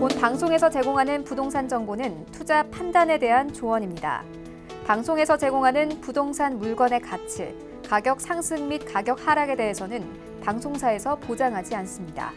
본 방송에서 제공하는 부동산 정보는 투자 판단에 대한 조언입니다. 방송에서 제공하는 부동산 물건의 가치, 가격 상승 및 가격 하락에 대해서는 방송사에서 보장하지 않습니다.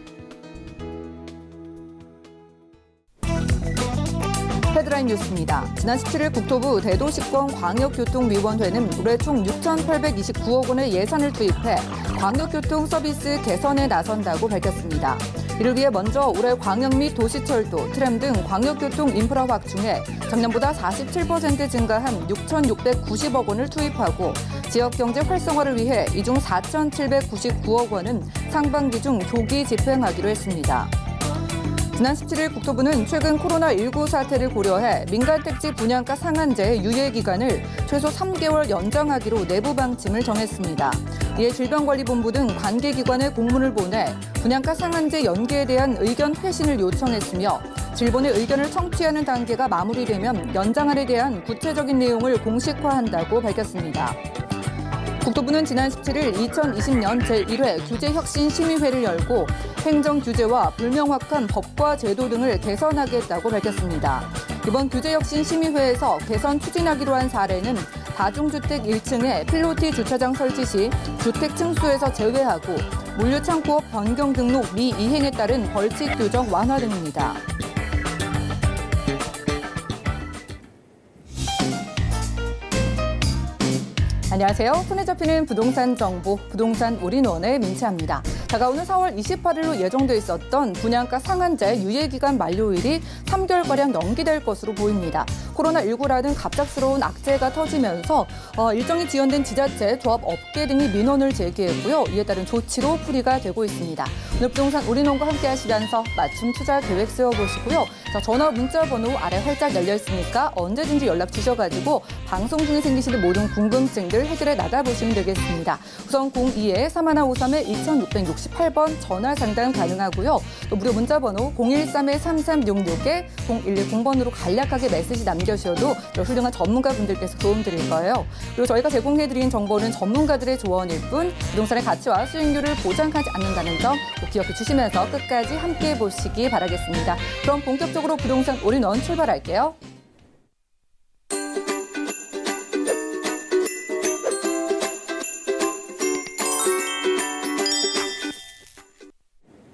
헤드라인 뉴스입니다. 지난 17일 국토부 대도시권 광역교통위원회는 올해 총 6,829억 원의 예산을 투입해 광역교통 서비스 개선에 나선다고 밝혔습니다. 이를 위해 먼저 올해 광역 및 도시철도, 트램 등 광역교통 인프라 확충에 작년보다 47% 증가한 6,690억 원을 투입하고 지역경제 활성화를 위해 이 중 4,799억 원은 상반기 중 조기 집행하기로 했습니다. 지난 17일 국토부는 최근 코로나19 사태를 고려해 민간택지 분양가 상한제 유예 기간을 최소 3개월 연장하기로 내부 방침을 정했습니다. 이에 질병관리본부 등 관계기관에 공문을 보내 분양가 상한제 연기에 대한 의견 회신을 요청했으며 질본의 의견을 청취하는 단계가 마무리되면 연장안에 대한 구체적인 내용을 공식화한다고 밝혔습니다. 국토부는 지난 17일 2020년 제1회 규제혁신심의회를 열고 행정규제와 불명확한 법과 제도 등을 개선하겠다고 밝혔습니다. 이번 규제혁신심의회에서 개선 추진하기로 한 사례는 다중주택 1층에 필로티 주차장 설치 시 주택 층수에서 제외하고 물류창고업 변경 등록 미이행에 따른 벌칙 규정 완화 등입니다. 안녕하세요. 손에 잡히는 부동산 정보, 부동산 올인원의 민채합니다. 다가오는 4월 28일로 예정돼 있었던 분양가 상한제 유예기간 만료일이 3개월가량 연기될 것으로 보입니다. 코로나19라는 갑작스러운 악재가 터지면서 일정이 지연된 지자체, 조합 업계 등이 민원을 제기했고요. 이에 따른 조치로 풀이가 되고 있습니다. 오늘 부동산 올인원과 함께 하시면서 맞춤 투자 계획 세워보시고요. 전화, 문자 번호 아래 활짝 열려 있으니까 언제든지 연락 주셔가지고 방송 중에 생기시는 모든 궁금증들 해결해 나가보시면 되겠습니다. 우선 02-3153-2668번 전화 상담 가능하고요. 또 무료 문자 번호 013-3366-0110번으로 간략하게 메시지 남겨주셔도 훌륭한 전문가분들께서 도움드릴 거예요. 그리고 저희가 제공해드린 정보는 전문가들의 조언일 뿐 부동산의 가치와 수익률을 보장하지 않는다는 점 꼭 기억해 주시면서 끝까지 함께해 보시기 바라겠습니다. 그럼 본격적으로 부동산 올인원 출발할게요.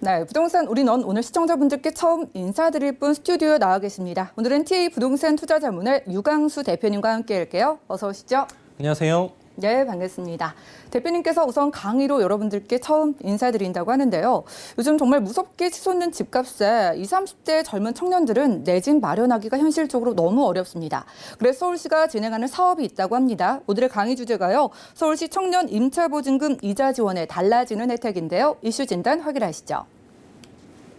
네, 부동산 올인원 오늘 시청자분들께 처음 인사드릴 분 스튜디오에 나와 계십니다. 오늘은 TA 부동산 투자자문의 유강수 대표님과 함께 할게요. 어서 오시죠. 안녕하세요. 네, 반갑습니다. 대표님께서 우선 강의로 여러분들께 처음 인사드린다고 하는데요. 요즘 정말 무섭게 치솟는 집값에 20, 30대 젊은 청년들은 내 집 마련하기가 현실적으로 너무 어렵습니다. 그래서 서울시가 진행하는 사업이 있다고 합니다. 오늘의 강의 주제가요. 서울시 청년 임차보증금 이자 지원에 달라지는 혜택인데요. 이슈 진단 확인하시죠.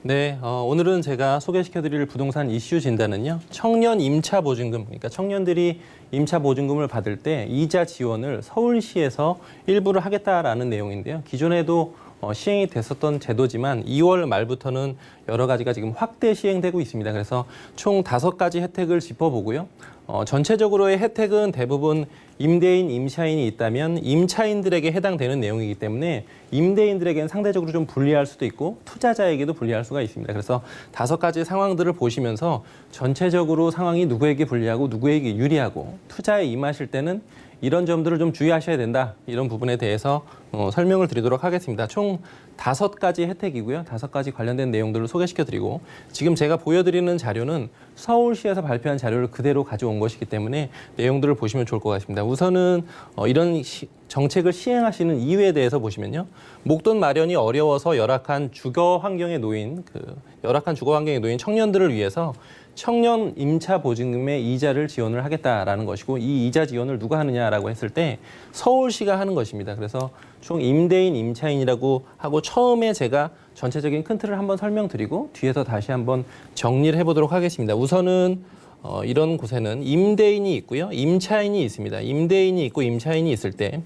네, 오늘은 제가 소개시켜드릴 부동산 이슈 진단은요. 청년 임차보증금, 그러니까 청년들이 임차보증금을 받을 때 이자 지원을 서울시에서 일부를 하겠다라는 내용인데요. 기존에도 시행이 됐었던 제도지만 2월 말부터는 여러 가지가 지금 확대 시행되고 있습니다. 그래서 총 5가지 혜택을 짚어보고요. 전체적으로의 혜택은 대부분 임대인, 임차인이 있다면 임차인들에게 해당되는 내용이기 때문에 임대인들에게는 상대적으로 좀 불리할 수도 있고 투자자에게도 불리할 수가 있습니다. 그래서 5가지 상황들을 보시면서 전체적으로 상황이 누구에게 불리하고 누구에게 유리하고 투자에 임하실 때는 이런 점들을 좀 주의하셔야 된다. 이런 부분에 대해서 설명을 드리도록 하겠습니다. 총 5가지 혜택이고요. 5가지 관련된 내용들을 소개시켜드리고 지금 제가 보여드리는 자료는 서울시에서 발표한 자료를 그대로 가져온 것이기 때문에 내용들을 보시면 좋을 것 같습니다. 우선은 이런 정책을 시행하시는 이유에 대해서 보시면요. 목돈 마련이 어려워서 열악한 주거 환경에 놓인 청년들을 위해서 청년 임차 보증금의 이자를 지원을 하겠다라는 것이고 이 이자 지원을 누가 하느냐라고 했을 때 서울시가 하는 것입니다. 그래서 총 임대인, 임차인이라고 하고 처음에 제가 전체적인 큰 틀을 한번 설명드리고 뒤에서 다시 한번 정리를 해보도록 하겠습니다. 우선은 이런 곳에는 임대인이 있고요. 임차인이 있습니다. 임대인이 있고 임차인이 있을 때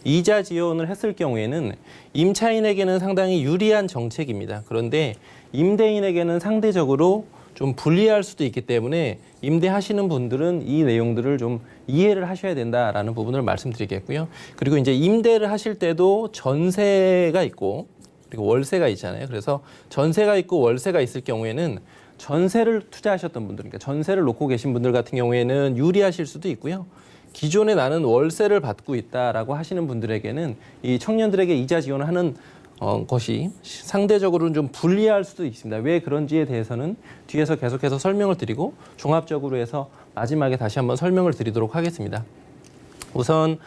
이자 지원을 했을 경우에는 임차인에게는 상당히 유리한 정책입니다. 그런데 임대인에게는 상대적으로 좀 불리할 수도 있기 때문에 임대하시는 분들은 이 내용들을 좀 이해를 하셔야 된다라는 부분을 말씀드리겠고요. 그리고 이제 임대를 하실 때도 전세가 있고 그리고 월세가 있잖아요. 그래서 전세가 있고 월세가 있을 경우에는 전세를 투자하셨던 분들, 그러니까 전세를 놓고 계신 분들 같은 경우에는 유리하실 수도 있고요. 기존에 나는 월세를 받고 있다라고 하시는 분들에게는 이 청년들에게 이자 지원을 하는 것이 상대적으로는 좀 불리할 수도 있습니다. 왜 그런지에 대해서는 뒤에서 계속해서 설명을 드리고 종합적으로 해서 마지막에 다시 한번 설명을 드리도록 하겠습니다. 우선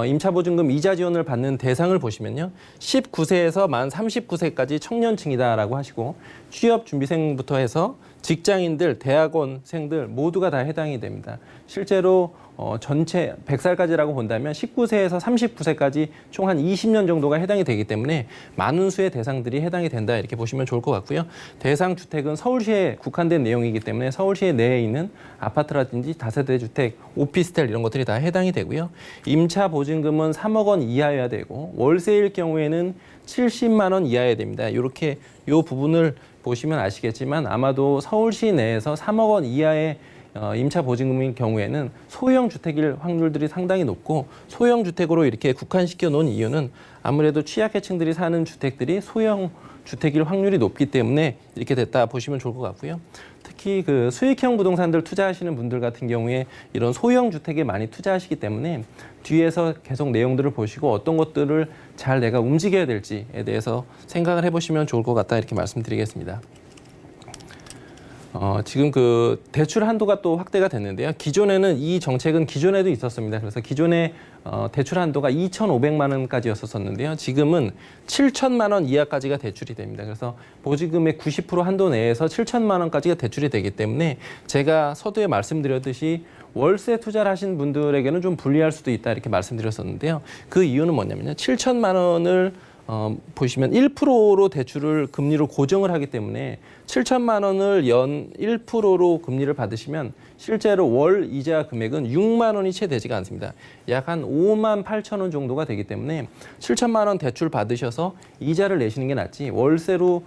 임차보증금 이자 지원을 받는 대상을 보시면요. 19세에서 만 39세까지 청년층이다라고 하시고 취업준비생부터 해서 직장인들, 대학원생들 모두가 다 해당이 됩니다. 실제로 전체 100살까지라고 본다면 19세에서 39세까지 총 한 20년 정도가 해당이 되기 때문에 많은 수의 대상들이 해당이 된다 이렇게 보시면 좋을 것 같고요. 대상 주택은 서울시에 국한된 내용이기 때문에 서울시 내에 있는 아파트라든지 다세대 주택, 오피스텔 이런 것들이 다 해당이 되고요. 임차 보증금은 3억 원 이하여야 되고 월세일 경우에는 70만 원 이하여야 됩니다. 이렇게 이 부분을 보시면 아시겠지만 아마도 서울시 내에서 3억 원 이하의 임차 보증금인 경우에는 소형 주택일 확률들이 상당히 높고 소형 주택으로 이렇게 국한시켜 놓은 이유는 아무래도 취약계층들이 사는 주택들이 소형 주택일 확률이 높기 때문에 이렇게 됐다 보시면 좋을 것 같고요. 특히 그 수익형 부동산들 투자하시는 분들 같은 경우에 이런 소형 주택에 많이 투자하시기 때문에 뒤에서 계속 내용들을 보시고 어떤 것들을 잘 내가 움직여야 될지에 대해서 생각을 해보시면 좋을 것 같다 이렇게 말씀드리겠습니다. 지금 그 대출 한도가 또 확대가 됐는데요. 기존에는 이 정책은 기존에도 있었습니다. 그래서 기존에 대출 한도가 2,500만 원까지였었는데요. 지금은 7천만 원 이하까지가 대출이 됩니다. 그래서 보증금의 90% 한도 내에서 7천만 원까지가 대출이 되기 때문에 제가 서두에 말씀드렸듯이 월세 투자를 하신 분들에게는 좀 불리할 수도 있다 이렇게 말씀드렸었는데요. 그 이유는 뭐냐면요. 7천만 원을 보시면 1%로 대출을 금리로 고정을 하기 때문에 7천만 원을 연 1%로 금리를 받으시면 실제로 월 이자 금액은 6만 원이 채 되지가 않습니다. 약 한 5만 8천 원 정도가 되기 때문에 7천만 원 대출 받으셔서 이자를 내시는 게 낫지 월세로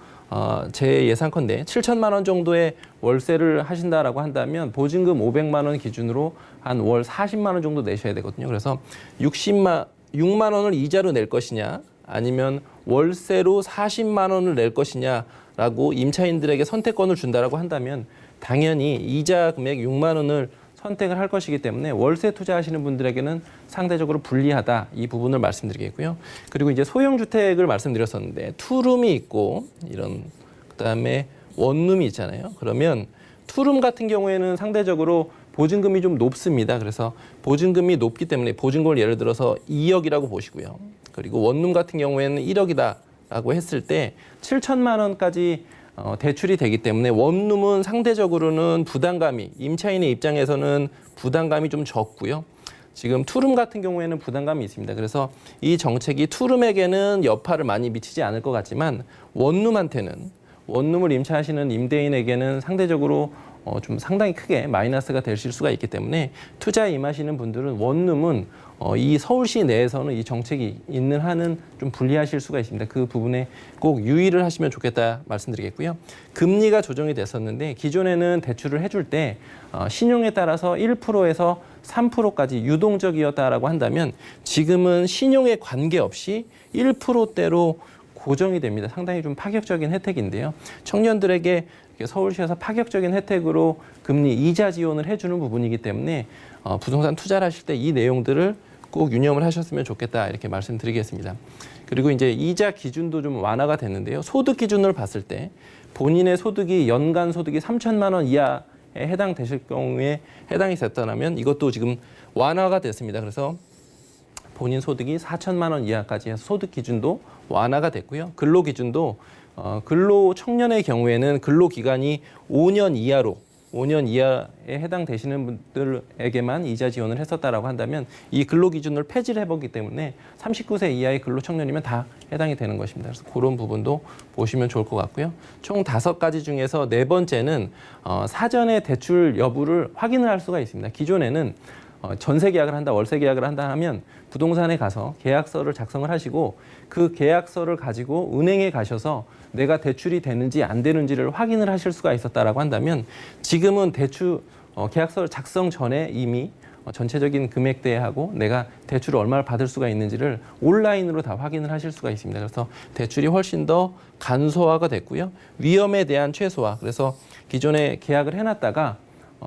제 예상컨대 7천만 원 정도의 월세를 하신다라고 한다면 보증금 500만 원 기준으로 한 월 40만 원 정도 내셔야 되거든요. 그래서 6만 원을 이자로 낼 것이냐 아니면 월세로 40만 원을 낼 것이냐라고 임차인들에게 선택권을 준다라고 한다면 당연히 이자 금액 6만 원을 선택을 할 것이기 때문에 월세 투자하시는 분들에게는 상대적으로 불리하다 이 부분을 말씀드리겠고요. 그리고 이제 소형 주택을 말씀드렸었는데 투룸이 있고 이런 그다음에 원룸이 있잖아요. 그러면 투룸 같은 경우에는 상대적으로 보증금이 좀 높습니다. 그래서 보증금이 높기 때문에 보증금을 예를 들어서 2억이라고 보시고요. 그리고 원룸 같은 경우에는 1억이다라고 했을 때 7천만 원까지 대출이 되기 때문에 원룸은 상대적으로는 부담감이 임차인의 입장에서는 부담감이 좀 적고요. 지금 투룸 같은 경우에는 부담감이 있습니다. 그래서 이 정책이 투룸에게는 여파를 많이 미치지 않을 것 같지만 원룸을 임차하시는 임대인에게는 상대적으로 좀 상당히 크게 마이너스가 되실 수가 있기 때문에 투자에 임하시는 분들은 원룸은 이 서울시 내에서는 이 정책이 있는 한은 좀 불리하실 수가 있습니다. 그 부분에 꼭 유의를 하시면 좋겠다 말씀드리겠고요. 금리가 조정이 됐었는데 기존에는 대출을 해줄 때 신용에 따라서 1%에서 3%까지 유동적이었다라고 한다면 지금은 신용에 관계없이 1%대로 고정이 됩니다. 상당히 좀 파격적인 혜택인데요. 청년들에게 서울시에서 파격적인 혜택으로 금리 이자 지원을 해주는 부분이기 때문에 부동산 투자를 하실 때 이 내용들을 꼭 유념을 하셨으면 좋겠다 이렇게 말씀드리겠습니다. 그리고 이제 이자 기준도 좀 완화가 됐는데요. 소득 기준을 봤을 때 본인의 소득이 연간 소득이 3천만 원 이하에 해당되실 경우에 해당이 됐다면 이것도 지금 완화가 됐습니다. 그래서 본인 소득이 4천만 원 이하까지 해서 소득 기준도 완화가 됐고요. 근로 기준도 근로 청년의 경우에는 근로 기간이 5년 이하에 해당되시는 분들에게만 이자 지원을 했었다라고 한다면 이 근로 기준을 폐지를 해보기 때문에 39세 이하의 근로 청년이면 다 해당이 되는 것입니다. 그래서 그런 부분도 보시면 좋을 것 같고요. 총 5가지 중에서 4번째는 사전에 대출 여부를 확인을 할 수가 있습니다. 기존에는 전세 계약을 한다, 월세 계약을 한다 하면 부동산에 가서 계약서를 작성을 하시고 그 계약서를 가지고 은행에 가셔서 내가 대출이 되는지 안 되는지를 확인을 하실 수가 있었다라고 한다면 지금은 계약서를 작성 전에 이미 전체적인 금액대하고 내가 대출을 얼마를 받을 수가 있는지를 온라인으로 다 확인을 하실 수가 있습니다. 그래서 대출이 훨씬 더 간소화가 됐고요. 위험에 대한 최소화. 그래서 기존에 계약을 해놨다가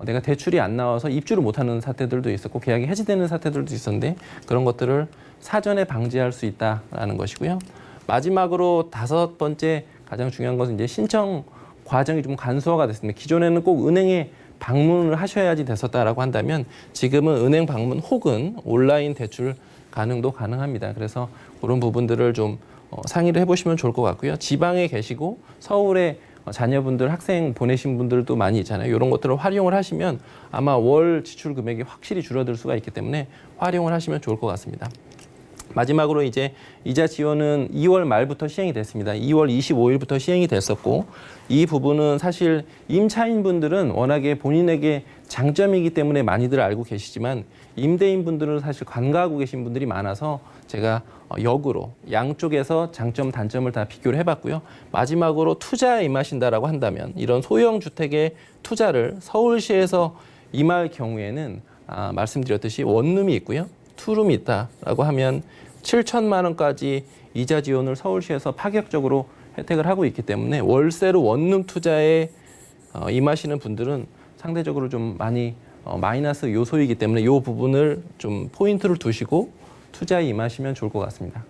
내가 대출이 안 나와서 입주를 못하는 사태들도 있었고 계약이 해지되는 사태들도 있었는데 그런 것들을 사전에 방지할 수 있다라는 것이고요. 마지막으로 5번째 가장 중요한 것은 이제 신청 과정이 좀 간소화가 됐습니다. 기존에는 꼭 은행에 방문을 하셔야지 됐었다라고 한다면 지금은 은행 방문 혹은 온라인 대출 가능도 가능합니다. 그래서 그런 부분들을 좀 상의를 해보시면 좋을 것 같고요. 지방에 계시고 서울에 자녀분들 학생 보내신 분들도 많이 있잖아요. 이런 것들을 활용을 하시면 아마 월 지출 금액이 확실히 줄어들 수가 있기 때문에 활용을 하시면 좋을 것 같습니다. 마지막으로 이제 이자 지원은 2월 말부터 시행이 됐습니다. 2월 25일부터 시행이 됐었고 이 부분은 사실 임차인 분들은 워낙에 본인에게 장점이기 때문에 많이들 알고 계시지만 임대인 분들은 사실 관가하고 계신 분들이 많아서 제가 역으로 양쪽에서 장점 단점을 다 비교를 해봤고요. 마지막으로 투자에 임하신다라고 한다면 이런 소형 주택의 투자를 서울시에서 임할 경우에는 말씀드렸듯이 원룸이 있고요. 투룸이 있다라고 하면 7천만 원까지 이자 지원을 서울시에서 파격적으로 혜택을 하고 있기 때문에 월세로 원룸 투자에 임하시는 분들은 상대적으로 좀 많이 마이너스 요소이기 때문에 이 부분을 좀 포인트를 두시고 투자에 임하시면 좋을 것 같습니다.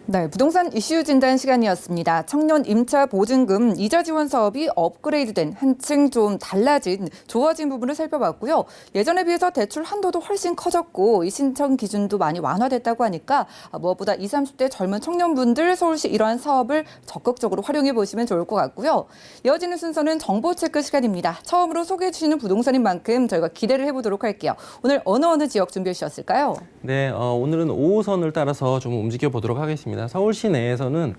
네, 부동산 이슈 진단 시간이었습니다. 청년 임차 보증금 이자 지원 사업이 업그레이드된 한층 좀 달라진 좋아진 부분을 살펴봤고요. 예전에 비해서 대출 한도도 훨씬 커졌고 이 신청 기준도 많이 완화됐다고 하니까 무엇보다 20, 30대 젊은 청년분들 서울시 이러한 사업을 적극적으로 활용해 보시면 좋을 것 같고요. 이어지는 순서는 정보 체크 시간입니다. 처음으로 소개해 주시는 부동산인 만큼 저희가 기대를 해보도록 할게요. 오늘 어느 지역 준비해 주셨을까요? 네, 오늘은 5호선을 따라서 좀 움직여 보도록 하겠습니다. 서울시 내에서는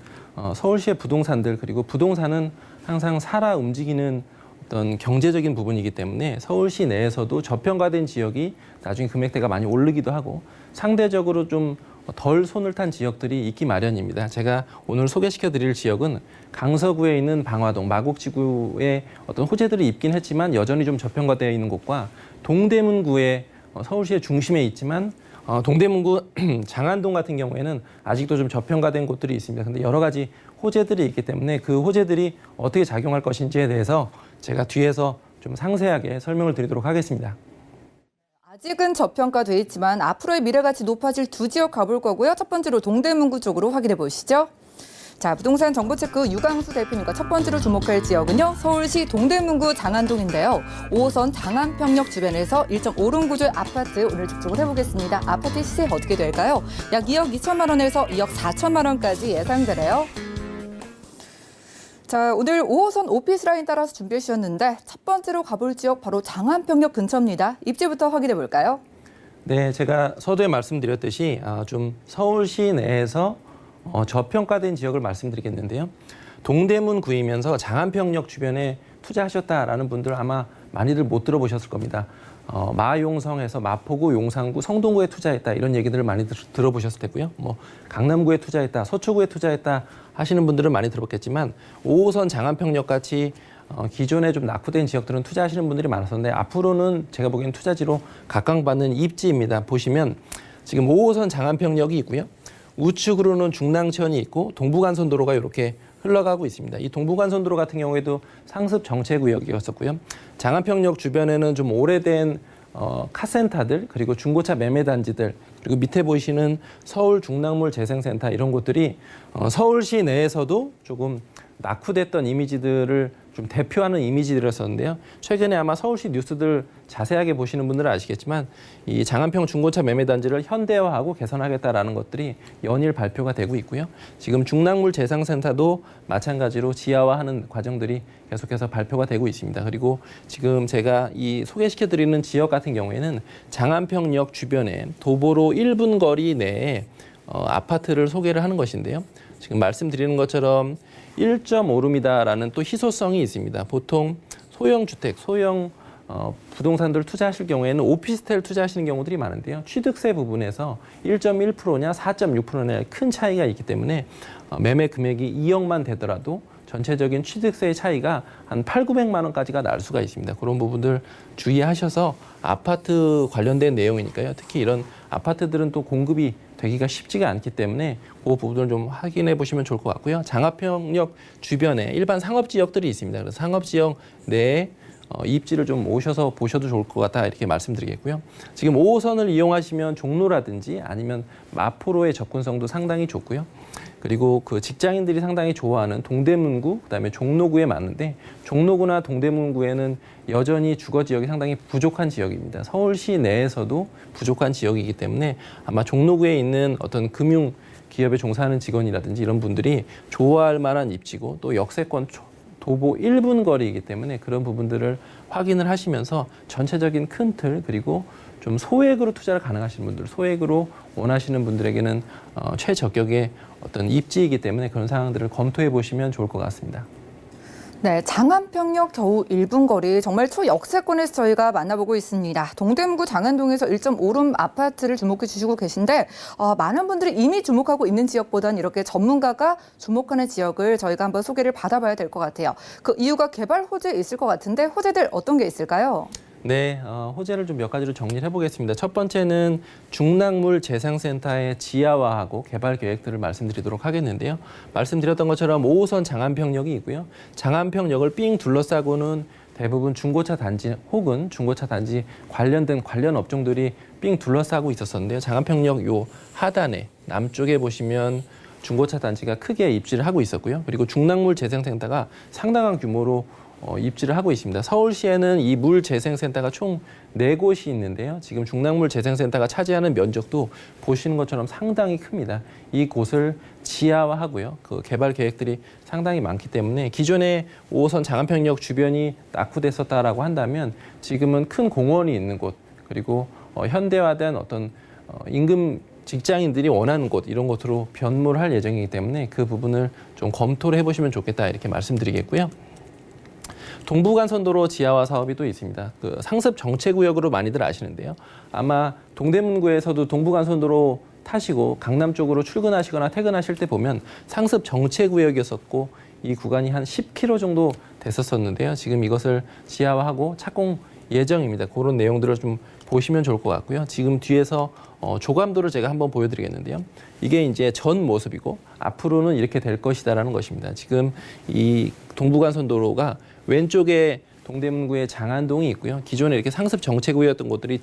서울시의 부동산들 그리고 부동산은 항상 살아 움직이는 어떤 경제적인 부분이기 때문에 서울시 내에서도 저평가된 지역이 나중에 금액대가 많이 오르기도 하고 상대적으로 좀 덜 손을 탄 지역들이 있기 마련입니다. 제가 오늘 소개시켜 드릴 지역은 강서구에 있는 방화동, 마곡지구에 어떤 호재들이 있긴 했지만 여전히 좀 저평가되어 있는 곳과 동대문구에 서울시의 중심에 있지만 동대문구 장안동 같은 경우에는 아직도 좀 저평가된 곳들이 있습니다. 근데 여러 가지 호재들이 있기 때문에 그 호재들이 어떻게 작용할 것인지에 대해서 제가 뒤에서 좀 상세하게 설명을 드리도록 하겠습니다. 아직은 저평가돼 있지만 앞으로의 미래가치 높아질 두 지역 가볼 거고요. 첫 번째로 동대문구 쪽으로 확인해 보시죠. 자, 부동산 정보체크 유강수 대표님과 첫 번째로 주목할 지역은요. 서울시 동대문구 장안동인데요. 5호선 장안평역 주변에서 1.5룸 구조의 아파트 오늘 집중을 해보겠습니다. 아파트 시세 어떻게 될까요? 약 2억 2천만 원에서 2억 4천만 원까지 예상되네요. 자, 오늘 5호선 오피스 라인 따라서 준비해 주셨는데 첫 번째로 가볼 지역 바로 장안평역 근처입니다. 입지부터 확인해 볼까요? 네, 제가 서두에 말씀드렸듯이 좀 서울시 내에서 저평가된 지역을 말씀드리겠는데요. 동대문 구이면서 장안평역 주변에 투자하셨다라는 분들 아마 많이들 못 들어보셨을 겁니다. 마용성에서 마포구, 용산구, 성동구에 투자했다 이런 얘기들을 많이 들어보셨을 테고요. 뭐 강남구에 투자했다, 서초구에 투자했다 하시는 분들은 많이 들어봤겠지만 5호선 장안평역 같이 기존에 좀 낙후된 지역들은 투자하시는 분들이 많았었는데 앞으로는 제가 보기엔 투자지로 각광받는 입지입니다. 보시면 지금 5호선 장안평역이 있고요. 우측으로는 중랑천이 있고 동부간선도로가 이렇게 흘러가고 있습니다. 이 동부간선도로 같은 경우에도 상습 정체구역이었었고요. 장안평역 주변에는 좀 오래된 카센터들 그리고 중고차 매매단지들 그리고 밑에 보이시는 서울 중랑물 재생센터 이런 곳들이 서울시 내에서도 조금 낙후됐던 이미지들을 좀 대표하는 이미지들이었었는데요. 최근에 아마 서울시 뉴스들 자세하게 보시는 분들은 아시겠지만 이 장안평 중고차 매매단지를 현대화하고 개선하겠다라는 것들이 연일 발표가 되고 있고요. 지금 중랑물 재생센터도 마찬가지로 지하화하는 과정들이 계속해서 발표가 되고 있습니다. 그리고 지금 제가 이 소개시켜드리는 지역 같은 경우에는 장안평역 주변에 도보로 1분 거리 내에 아파트를 소개를 하는 것인데요. 지금 말씀드리는 것처럼 1.5룸이다라는 또 희소성이 있습니다. 보통 소형 주택, 소형 부동산들 투자하실 경우에는 오피스텔 투자하시는 경우들이 많은데요. 취득세 부분에서 1.1%냐 4.6%냐 큰 차이가 있기 때문에 매매 금액이 2억만 되더라도 전체적인 취득세의 차이가 한 8,900만 원까지가 날 수가 있습니다. 그런 부분들 주의하셔서 아파트 관련된 내용이니까요. 특히 이런 아파트들은 또 공급이 되기가 쉽지가 않기 때문에 그 부분을 좀 확인해 보시면 좋을 것 같고요. 장하평역 주변에 일반 상업지역들이 있습니다. 그래서 상업지역 내에 입지를 좀 오셔서 보셔도 좋을 것 같다 이렇게 말씀드리겠고요. 지금 5호선을 이용하시면 종로라든지 아니면 마포로의 접근성도 상당히 좋고요. 그리고 그 직장인들이 상당히 좋아하는 동대문구, 그다음에 종로구에 맞는데 종로구나 동대문구에는 여전히 주거 지역이 상당히 부족한 지역입니다. 서울시 내에서도 부족한 지역이기 때문에 아마 종로구에 있는 어떤 금융 기업에 종사하는 직원이라든지 이런 분들이 좋아할 만한 입지고 또 역세권 도보 1분 거리이기 때문에 그런 부분들을 확인을 하시면서 전체적인 큰 틀 그리고 좀 소액으로 투자를 가능하시는 분들, 소액으로 원하시는 분들에게는 최적격의 어떤 입지이기 때문에 그런 상황들을 검토해 보시면 좋을 것 같습니다. 네, 장안평역 겨우 1분 거리 정말 초역세권에서 저희가 만나보고 있습니다. 동대문구 장안동에서 1.5룸 아파트를 주목해 주시고 계신데 많은 분들이 이미 주목하고 있는 지역보다는 이렇게 전문가가 주목하는 지역을 저희가 한번 소개를 받아봐야 될 것 같아요. 그 이유가 개발 호재에 있을 것 같은데 호재들 어떤 게 있을까요? 네, 호재를 좀 몇 가지로 정리를 해보겠습니다. 첫 번째는 중랑물 재생센터의 지하화하고 개발 계획들을 말씀드리도록 하겠는데요. 말씀드렸던 것처럼 5호선 장안평역이 있고요. 장안평역을 삥 둘러싸고는 대부분 중고차 단지 혹은 중고차 단지 관련된 관련 업종들이 삥 둘러싸고 있었었는데요. 장안평역 요 하단에 남쪽에 보시면 중고차 단지가 크게 입지를 하고 있었고요. 그리고 중랑물 재생센터가 상당한 규모로 입지를 하고 있습니다. 서울시에는 이 물 재생센터가 총 4곳이 있는데요. 지금 중랑물 재생센터가 차지하는 면적도 보시는 것처럼 상당히 큽니다. 이 곳을 지하화하고요. 그 개발 계획들이 상당히 많기 때문에 기존에 5호선 장안평역 주변이 낙후됐었다라고 한다면 지금은 큰 공원이 있는 곳 그리고 현대화된 어떤 임금 직장인들이 원하는 곳 이런 곳으로 변모를 할 예정이기 때문에 그 부분을 좀 검토를 해보시면 좋겠다 이렇게 말씀드리겠고요. 동부간선도로 지하화 사업이 또 있습니다. 그 상습 정체구역으로 많이들 아시는데요. 아마 동대문구에서도 동부간선도로 타시고 강남 쪽으로 출근하시거나 퇴근하실 때 보면 상습 정체구역이었었고 이 구간이 한 10km 정도 됐었었는데요. 지금 이것을 지하화하고 착공 예정입니다. 그런 내용들을 좀 보시면 좋을 것 같고요. 지금 뒤에서 조감도를 제가 한번 보여드리겠는데요. 이게 이제 전 모습이고 앞으로는 이렇게 될 것이다라는 것입니다. 지금 이 동부간선도로가 왼쪽에 동대문구에 장안동이 있고요. 기존에 이렇게 상습 정체구였던 곳들이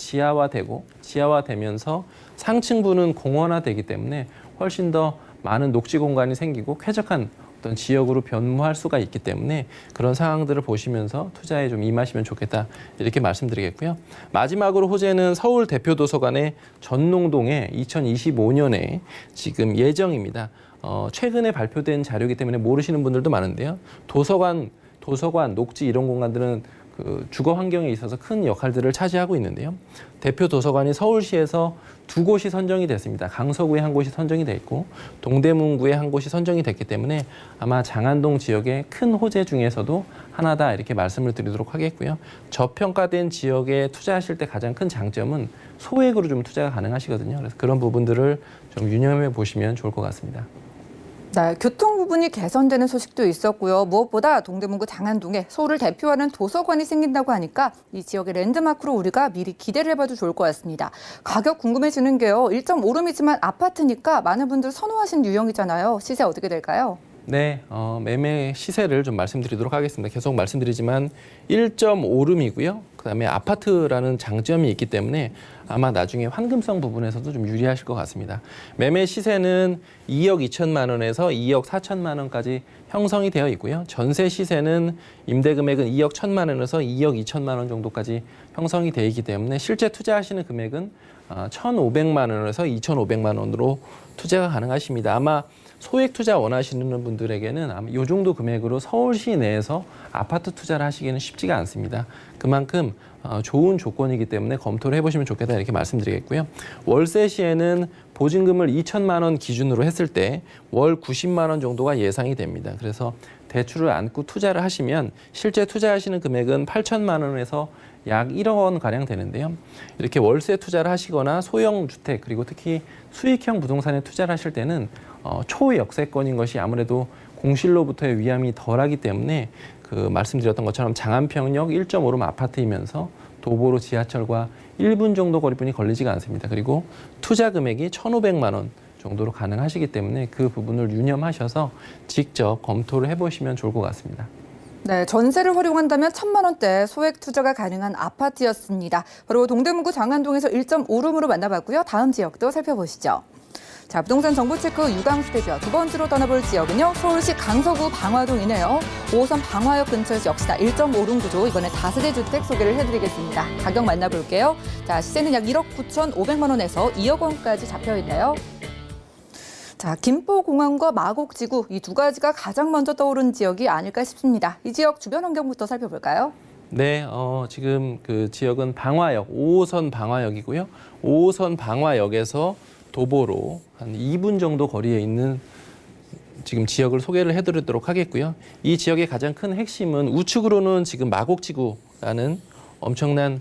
지하화되면서 상층부는 공원화되기 때문에 훨씬 더 많은 녹지 공간이 생기고 쾌적한 어떤 지역으로 변모할 수가 있기 때문에 그런 상황들을 보시면서 투자에 좀 임하시면 좋겠다 이렇게 말씀드리겠고요. 마지막으로 호재는 서울 대표도서관의 전농동에 2025년에 지금 예정입니다. 최근에 발표된 자료이기 때문에 모르시는 분들도 많은데요. 도서관, 녹지 이런 공간들은 그 주거 환경에 있어서 큰 역할들을 차지하고 있는데요. 대표 도서관이 서울시에서 2곳이 선정이 됐습니다. 강서구에 한 곳이 선정이 돼 있고 동대문구에 한 곳이 선정이 됐기 때문에 아마 장안동 지역의 큰 호재 중에서도 하나다 이렇게 말씀을 드리도록 하겠고요. 저평가된 지역에 투자하실 때 가장 큰 장점은 소액으로 좀 투자가 가능하시거든요. 그래서 그런 부분들을 좀 유념해 보시면 좋을 것 같습니다. 네, 교통 부분이 개선되는 소식도 있었고요. 무엇보다 동대문구 장안동에 서울을 대표하는 도서관이 생긴다고 하니까 이 지역의 랜드마크로 우리가 미리 기대를 해봐도 좋을 것 같습니다. 가격 궁금해지는 게요. 1.5룸이지만 아파트니까 많은 분들 선호하시는 유형이잖아요. 시세 어떻게 될까요? 네, 매매 시세를 좀 말씀드리도록 하겠습니다. 계속 말씀드리지만 1.5룸이고요. 그다음에 아파트라는 장점이 있기 때문에 아마 나중에 환금성 부분에서도 좀 유리하실 것 같습니다. 매매 시세는 2억 2천만 원에서 2억 4천만 원까지 형성이 되어 있고요. 전세 시세는 임대 금액은 2억 1천만 원에서 2억 2천만 원 정도까지 형성이 되어 있기 때문에 실제 투자하시는 금액은 1,500만 원에서 2,500만 원으로 투자가 가능하십니다. 아마 소액 투자 원하시는 분들에게는 아마 이 정도 금액으로 서울시 내에서 아파트 투자를 하시기는 쉽지가 않습니다. 그만큼 좋은 조건이기 때문에 검토를 해보시면 좋겠다 이렇게 말씀드리겠고요. 월세 시에는 보증금을 2천만 원 기준으로 했을 때 월 90만 원 정도가 예상이 됩니다. 그래서 대출을 안고 투자를 하시면 실제 투자하시는 금액은 8천만 원에서 약 1억 원 가량 되는데요. 이렇게 월세 투자를 하시거나 소형 주택 그리고 특히 수익형 부동산에 투자를 하실 때는 초역세권인 것이 아무래도 공실로부터의 위험이 덜하기 때문에 그 말씀드렸던 것처럼 장안평역 1.5룸 아파트이면서 도보로 지하철과 1분 정도 거리뿐이 걸리지가 않습니다. 그리고 투자 금액이 1,500만 원 정도로 가능하시기 때문에 그 부분을 유념하셔서 직접 검토를 해보시면 좋을 것 같습니다. 네, 전세를 활용한다면 1,000만 원대 소액 투자가 가능한 아파트였습니다. 바로 동대문구 장안동에서 1.5룸으로 만나봤고요. 다음 지역도 살펴보시죠. 자, 부동산 정보 체크 유광수 대표 두 번째로 떠나볼 지역은요. 서울시 강서구 방화동이네요. 5호선 방화역 근처에서 역시나 1.5룸 구조, 이번에 다세대 주택 소개를 해드리겠습니다. 가격 만나볼게요. 자, 시세는 약 1억 9,500만 원에서 2억 원까지 잡혀있네요. 자, 김포공항과 마곡지구 이 두 가지가 가장 먼저 떠오른 지역이 아닐까 싶습니다. 이 지역 주변 환경부터 살펴볼까요? 네, 지금 그 지역은 방화역, 5호선 방화역이고요. 5호선 방화역에서 도보로 한 2분 정도 거리에 있는 지금 지역을 소개를 해드리도록 하겠고요. 이 지역의 가장 큰 핵심은 우측으로는 지금 마곡지구라는 엄청난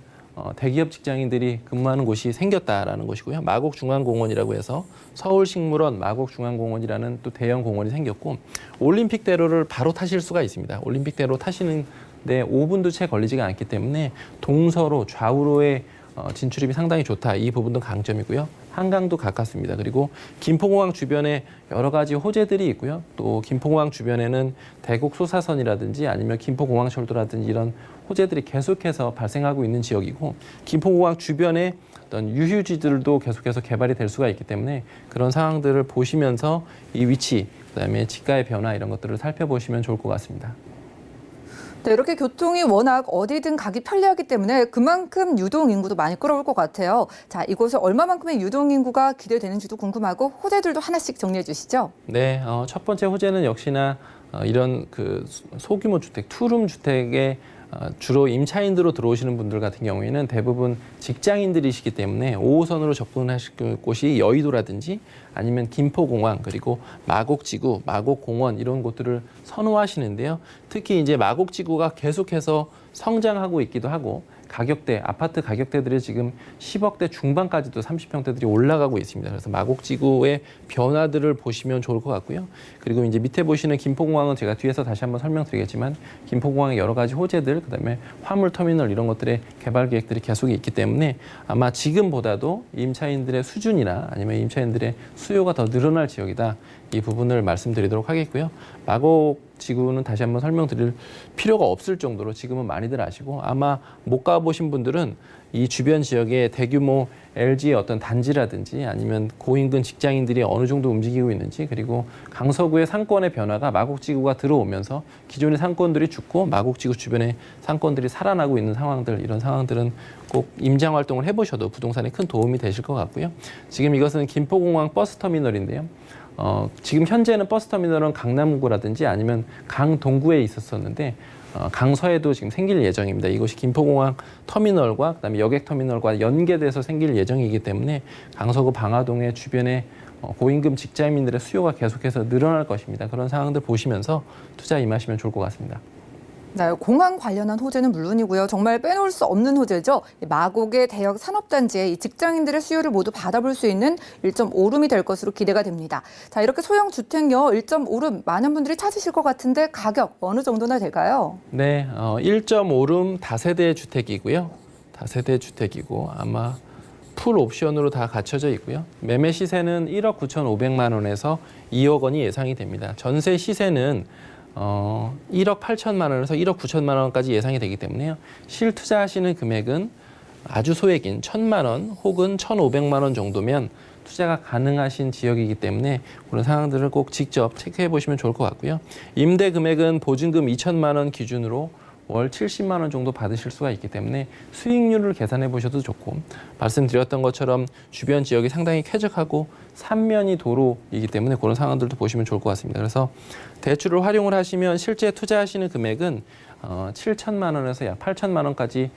대기업 직장인들이 근무하는 곳이 생겼다라는 것이고요. 마곡중앙공원이라고 해서 서울식물원 마곡중앙공원이라는 또 대형 공원이 생겼고 올림픽대로를 바로 타실 수가 있습니다. 올림픽대로 타시는데 5분도 채 걸리지가 않기 때문에 동서로 좌우로의 진출입이 상당히 좋다. 이 부분도 강점이고요. 한강도 가깝습니다. 그리고 김포공항 주변에 여러 가지 호재들이 있고요. 또 김포공항 주변에는 대곡 소사선이라든지 아니면 김포공항철도라든지 이런 호재들이 계속해서 발생하고 있는 지역이고 김포공항 주변에 어떤 유휴지들도 계속해서 개발이 될 수가 있기 때문에 그런 상황들을 보시면서 이 위치, 그다음에 지가의 변화 이런 것들을 살펴보시면 좋을 것 같습니다. 네, 이렇게 교통이 워낙 어디든 가기 편리하기 때문에 그만큼 유동 인구도 많이 끌어올 것 같아요. 자, 이곳에 얼마만큼의 유동 인구가 기대되는지도 궁금하고 호재들도 하나씩 정리해 주시죠. 네, 첫 번째 호재는 역시나 이런 그 소규모 주택, 투룸 주택에 주로 임차인으로 들어오시는 분들 같은 경우에는 대부분 직장인들이시기 때문에 5호선으로 접근하실 곳이 여의도라든지 아니면 김포공항 그리고 마곡지구, 마곡공원 이런 곳들을 선호하시는데요. 특히 이제 마곡지구가 계속해서 성장하고 있기도 하고 가격대, 아파트 가격대들이 지금 10억대 중반까지도 30평대들이 올라가고 있습니다. 그래서 마곡지구의 변화들을 보시면 좋을 것 같고요. 그리고 이제 밑에 보시는 김포공항은 제가 뒤에서 다시 한번 설명드리겠지만 김포공항의 여러 가지 호재들, 그다음에 화물터미널 이런 것들의 개발 계획들이 계속 있기 때문에 아마 지금보다도 임차인들의 수준이나 아니면 임차인들의 수요가 더 늘어날 지역이다. 이 부분을 말씀드리도록 하겠고요. 마곡지구는 다시 한번 설명드릴 필요가 없을 정도로 지금은 많이들 아시고 아마 못 가보신 분들은 이 주변 지역에 대규모 LG의 어떤 단지라든지 아니면 고인근 직장인들이 어느 정도 움직이고 있는지 그리고 강서구의 상권의 변화가 마곡지구가 들어오면서 기존의 상권들이 죽고 마곡지구 주변에 상권들이 살아나고 있는 상황들 이런 상황들은 꼭 임장 활동을 해보셔도 부동산에 큰 도움이 되실 것 같고요. 지금 이것은 김포공항 버스터미널인데요. 지금 현재는 버스터미널은 강남구라든지 아니면 강동구에 있었었는데 강서에도 지금 생길 예정입니다. 이것이 김포공항 터미널과 그다음에 여객터미널과 연계돼서 생길 예정이기 때문에 강서구 방화동의 주변에 고임금 직장인들의 수요가 계속해서 늘어날 것입니다. 그런 상황들 보시면서 투자 임하시면 좋을 것 같습니다. 네, 공항 관련한 호재는 물론이고요. 정말 빼놓을 수 없는 호재죠. 마곡의 대형 산업단지에 이 직장인들의 수요를 모두 받아볼 수 있는 1.5룸이 될 것으로 기대가 됩니다. 자, 이렇게 소형 주택요 1.5룸 많은 분들이 찾으실 것 같은데 가격 어느 정도나 될까요? 네, 1.5룸 다세대 주택이고요. 다세대 주택이고 아마 풀 옵션으로 다 갖춰져 있고요. 매매 시세는 1억 9,500만 원에서 2억 원이 예상이 됩니다. 전세 시세는 1억 8천만 원에서 1억 9천만 원까지 예상이 되기 때문에요. 실투자하시는 금액은 아주 소액인 1,000만 원 혹은 1,500만 원 정도면 투자가 가능하신 지역이기 때문에 그런 상황들을 꼭 직접 체크해 보시면 좋을 것 같고요. 임대 금액은 보증금 2천만 원 기준으로 월 70만 원 정도 받으실 수가 있기 때문에 수익률을 계산해 보셔도 좋고 말씀드렸던 것처럼 주변 지역이 상당히 쾌적하고 삼면이 도로이기 때문에 그런 상황들도 보시면 좋을 것 같습니다. 그래서 대출을 활용을 하시면 실제 투자하시는 금액은 7천만 원에서 약 8천만 원까지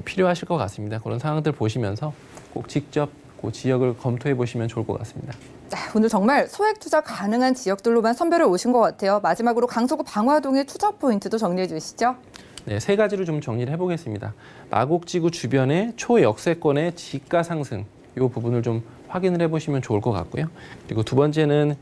필요하실 것 같습니다. 그런 상황들 보시면서 꼭 직접 그 지역을 검토해 보시면 좋을 것 같습니다. 네, 오늘 정말 소액 투자 가능한 지역들로만 선별해 오신 것 같아요. 마지막으로 강서구 방화동의 투자 포인트도 정리해 주시죠. 네, 세 가지로 좀 정리를 해보겠습니다. 마곡지구 주변의 초역세권의 지가 상승, 이 부분을 좀 확인을 해보시면 좋을 것 같고요. 그리고 두 번째는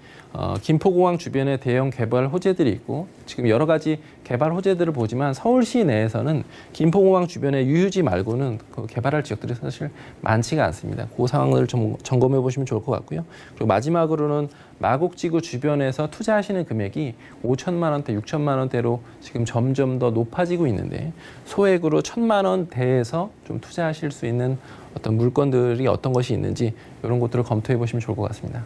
김포공항 주변에 대형 개발 호재들이 있고 지금 여러 가지 개발 호재들을 보지만 서울시 내에서는 김포공항 주변의 유휴지 말고는 그 개발할 지역들이 사실 많지가 않습니다. 그 상황을 좀 점검해 보시면 좋을 것 같고요. 그리고 마지막으로는 마곡지구 주변에서 투자하시는 금액이 5천만 원대, 6천만 원대로 지금 점점 더 높아지고 있는데 소액으로 1,000만 원대에서 좀 투자하실 수 있는 어떤 물건들이 어떤 것이 있는지 이런 것들을 검토해 보시면 좋을 것 같습니다.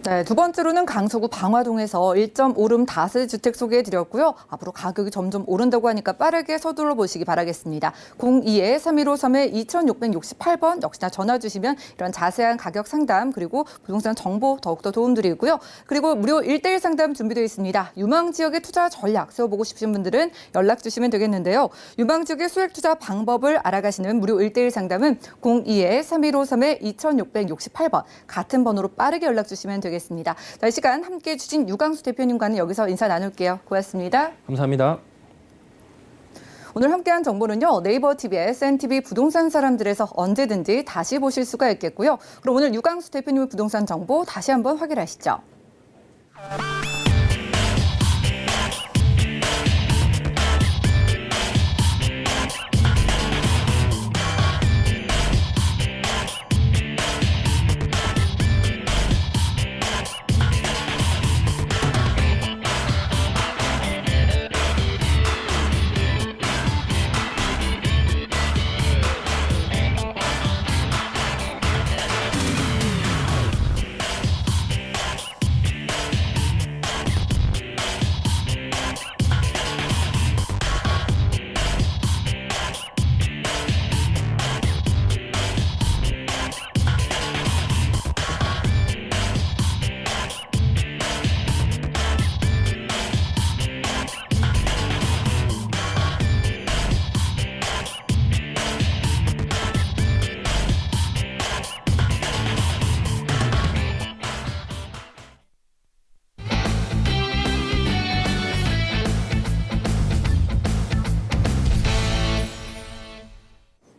네, 두 번째로는 강서구 방화동에서 1.5룸 다세주택 소개해드렸고요. 앞으로 가격이 점점 오른다고 하니까 빠르게 서둘러 보시기 바라겠습니다. 02-3153-2668번 역시나 전화 주시면 이런 자세한 가격 상담 그리고 부동산 정보 더욱더 도움드리고요. 그리고 무료 1:1 상담 준비되어 있습니다. 유망 지역의 투자 전략 세워보고 싶으신 분들은 연락 주시면 되겠는데요. 유망 지역의 소액 투자 방법을 알아가시는 무료 1:1 상담은 02-3153-2668번 같은 번호로 빠르게 연락 주시면 되겠습니다. 자, 이 시간 함께해 주신 유광수 대표님과는 여기서 인사 나눌게요. 고맙습니다. 감사합니다. 오늘 함께한 정보는요. 네이버 TV, SNTV 부동산 사람들에서 언제든지 다시 보실 수가 있겠고요. 그럼 오늘 유광수 대표님의 부동산 정보 다시 한번 확인하시죠.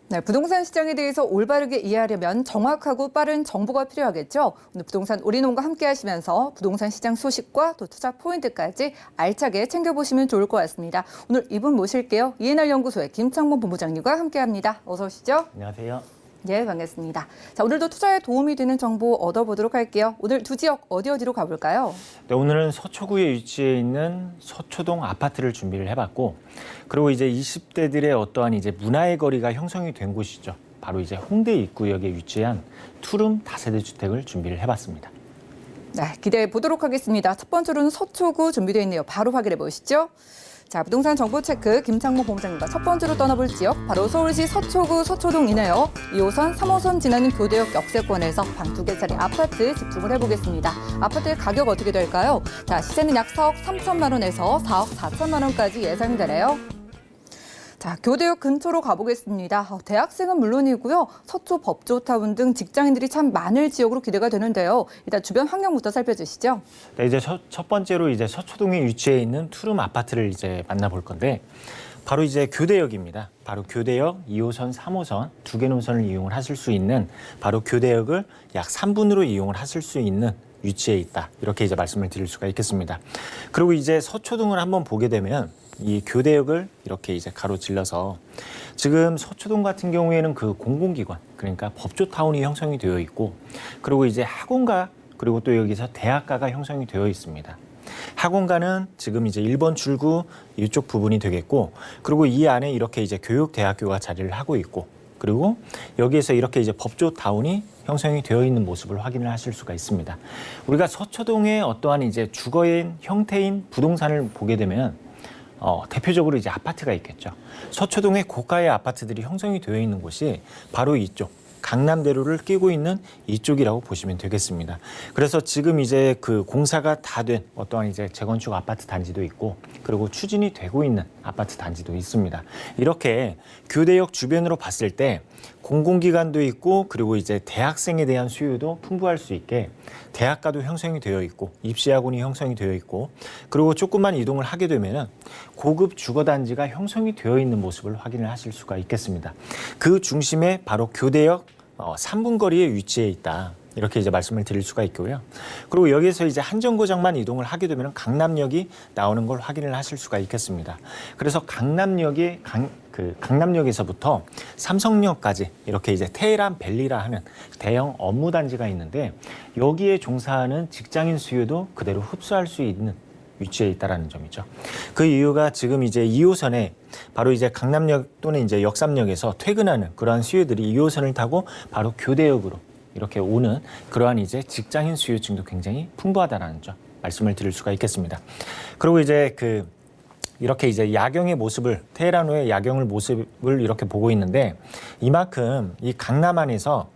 네, 부동산 시장에 대해서 올바르게 이해하려면 정확하고 빠른 정보가 필요하겠죠. 오늘 부동산 올인원과 함께 하시면서 부동산 시장 소식과 또 투자 포인트까지 알차게 챙겨보시면 좋을 것 같습니다. 오늘 이분 모실게요. 이해날 연구소의 김창범 본부장님과 함께합니다. 어서 오시죠. 안녕하세요. 네, 반갑습니다. 자, 오늘도 투자에 도움이 되는 정보 얻어보도록 할게요. 오늘 두 지역 어디로 가볼까요? 네, 오늘은 서초구에 위치해 있는 서초동 아파트를 준비를 해봤고, 그리고 이제 20대들의 어떠한 이제 문화의 거리가 형성이 된 곳이죠. 바로 이제 홍대 입구역에 위치한 투룸 다세대 주택을 준비를 해봤습니다. 네, 기대해 보도록 하겠습니다. 첫 번째로는 서초구 준비되어 있네요. 바로 확인해 보시죠. 자, 부동산 정보 체크 김창모 본부장님과 첫 번째로 떠나볼 지역 바로 서울시 서초구 서초동이네요. 2호선, 3호선 지나는 교대역 역세권에서 방 2개짜리 아파트 집중을 해보겠습니다. 아파트의 가격 어떻게 될까요? 자, 시세는 약 4억 3천만 원에서 4억 4천만 원까지 예상되네요. 자, 교대역 근처로 가보겠습니다. 대학생은 물론이고요. 서초 법조타운 등 직장인들이 참 많을 지역으로 기대가 되는데요. 일단 주변 환경부터 살펴주시죠. 네, 이제 첫 번째로 이제 서초동에 위치해 있는 투룸 아파트를 이제 만나볼 건데, 바로 이제 교대역입니다. 바로 교대역 2호선, 3호선 두 개 노선을 이용을 하실 수 있는 바로 교대역을 약 3분으로 이용을 하실 수 있는 위치에 있다. 이렇게 이제 말씀을 드릴 수가 있겠습니다. 그리고 이제 서초동을 한번 보게 되면 이 교대역을 이렇게 이제 가로질러서 지금 서초동 같은 경우에는 그 공공기관, 그러니까 법조타운이 형성이 되어 있고, 그리고 이제 학원가, 그리고 또 여기서 대학가가 형성이 되어 있습니다. 학원가는 지금 이제 1번 출구 이쪽 부분이 되겠고, 그리고 이 안에 이렇게 이제 교육대학교가 자리를 하고 있고, 그리고 여기에서 이렇게 이제 법조타운이 형성이 되어 있는 모습을 확인을 하실 수가 있습니다. 우리가 서초동의 어떠한 이제 주거인 형태인 부동산을 보게 되면 대표적으로 이제 아파트가 있겠죠. 서초동의 고가의 아파트들이 형성이 되어 있는 곳이 바로 이쪽, 강남대로를 끼고 있는 이쪽이라고 보시면 되겠습니다. 그래서 지금 이제 그 공사가 다 된 어떠한 이제 재건축 아파트 단지도 있고, 그리고 추진이 되고 있는 아파트 단지도 있습니다. 이렇게 교대역 주변으로 봤을 때 공공기관도 있고 그리고 이제 대학생에 대한 수요도 풍부할 수 있게 대학가도 형성이 되어 있고 입시학원이 형성이 되어 있고 그리고 조금만 이동을 하게 되면은 고급 주거단지가 형성이 되어 있는 모습을 확인을 하실 수가 있겠습니다. 그 중심에 바로 교대역 3분 거리에 위치해 있다. 이렇게 이제 말씀을 드릴 수가 있고요. 그리고 여기에서 이제 한정거장만 이동을 하게 되면 강남역이 나오는 걸 확인을 하실 수가 있겠습니다. 그래서 강남역에서부터 삼성역까지 이렇게 이제 테헤란 밸리라 하는 대형 업무단지가 있는데 여기에 종사하는 직장인 수요도 그대로 흡수할 수 있는 위치에 있다라는 점이죠. 그 이유가 지금 이제 2호선에 바로 이제 강남역 또는 이제 역삼역에서 퇴근하는 그러한 수요들이 2호선을 타고 바로 교대역으로 이렇게 오는 그러한 이제 직장인 수요층도 굉장히 풍부하다라는 점 말씀을 드릴 수가 있겠습니다. 그리고 이제 이렇게 이제 야경의 모습을 테헤란호의 야경을 모습을 이렇게 보고 있는데 이만큼 이 강남 안에서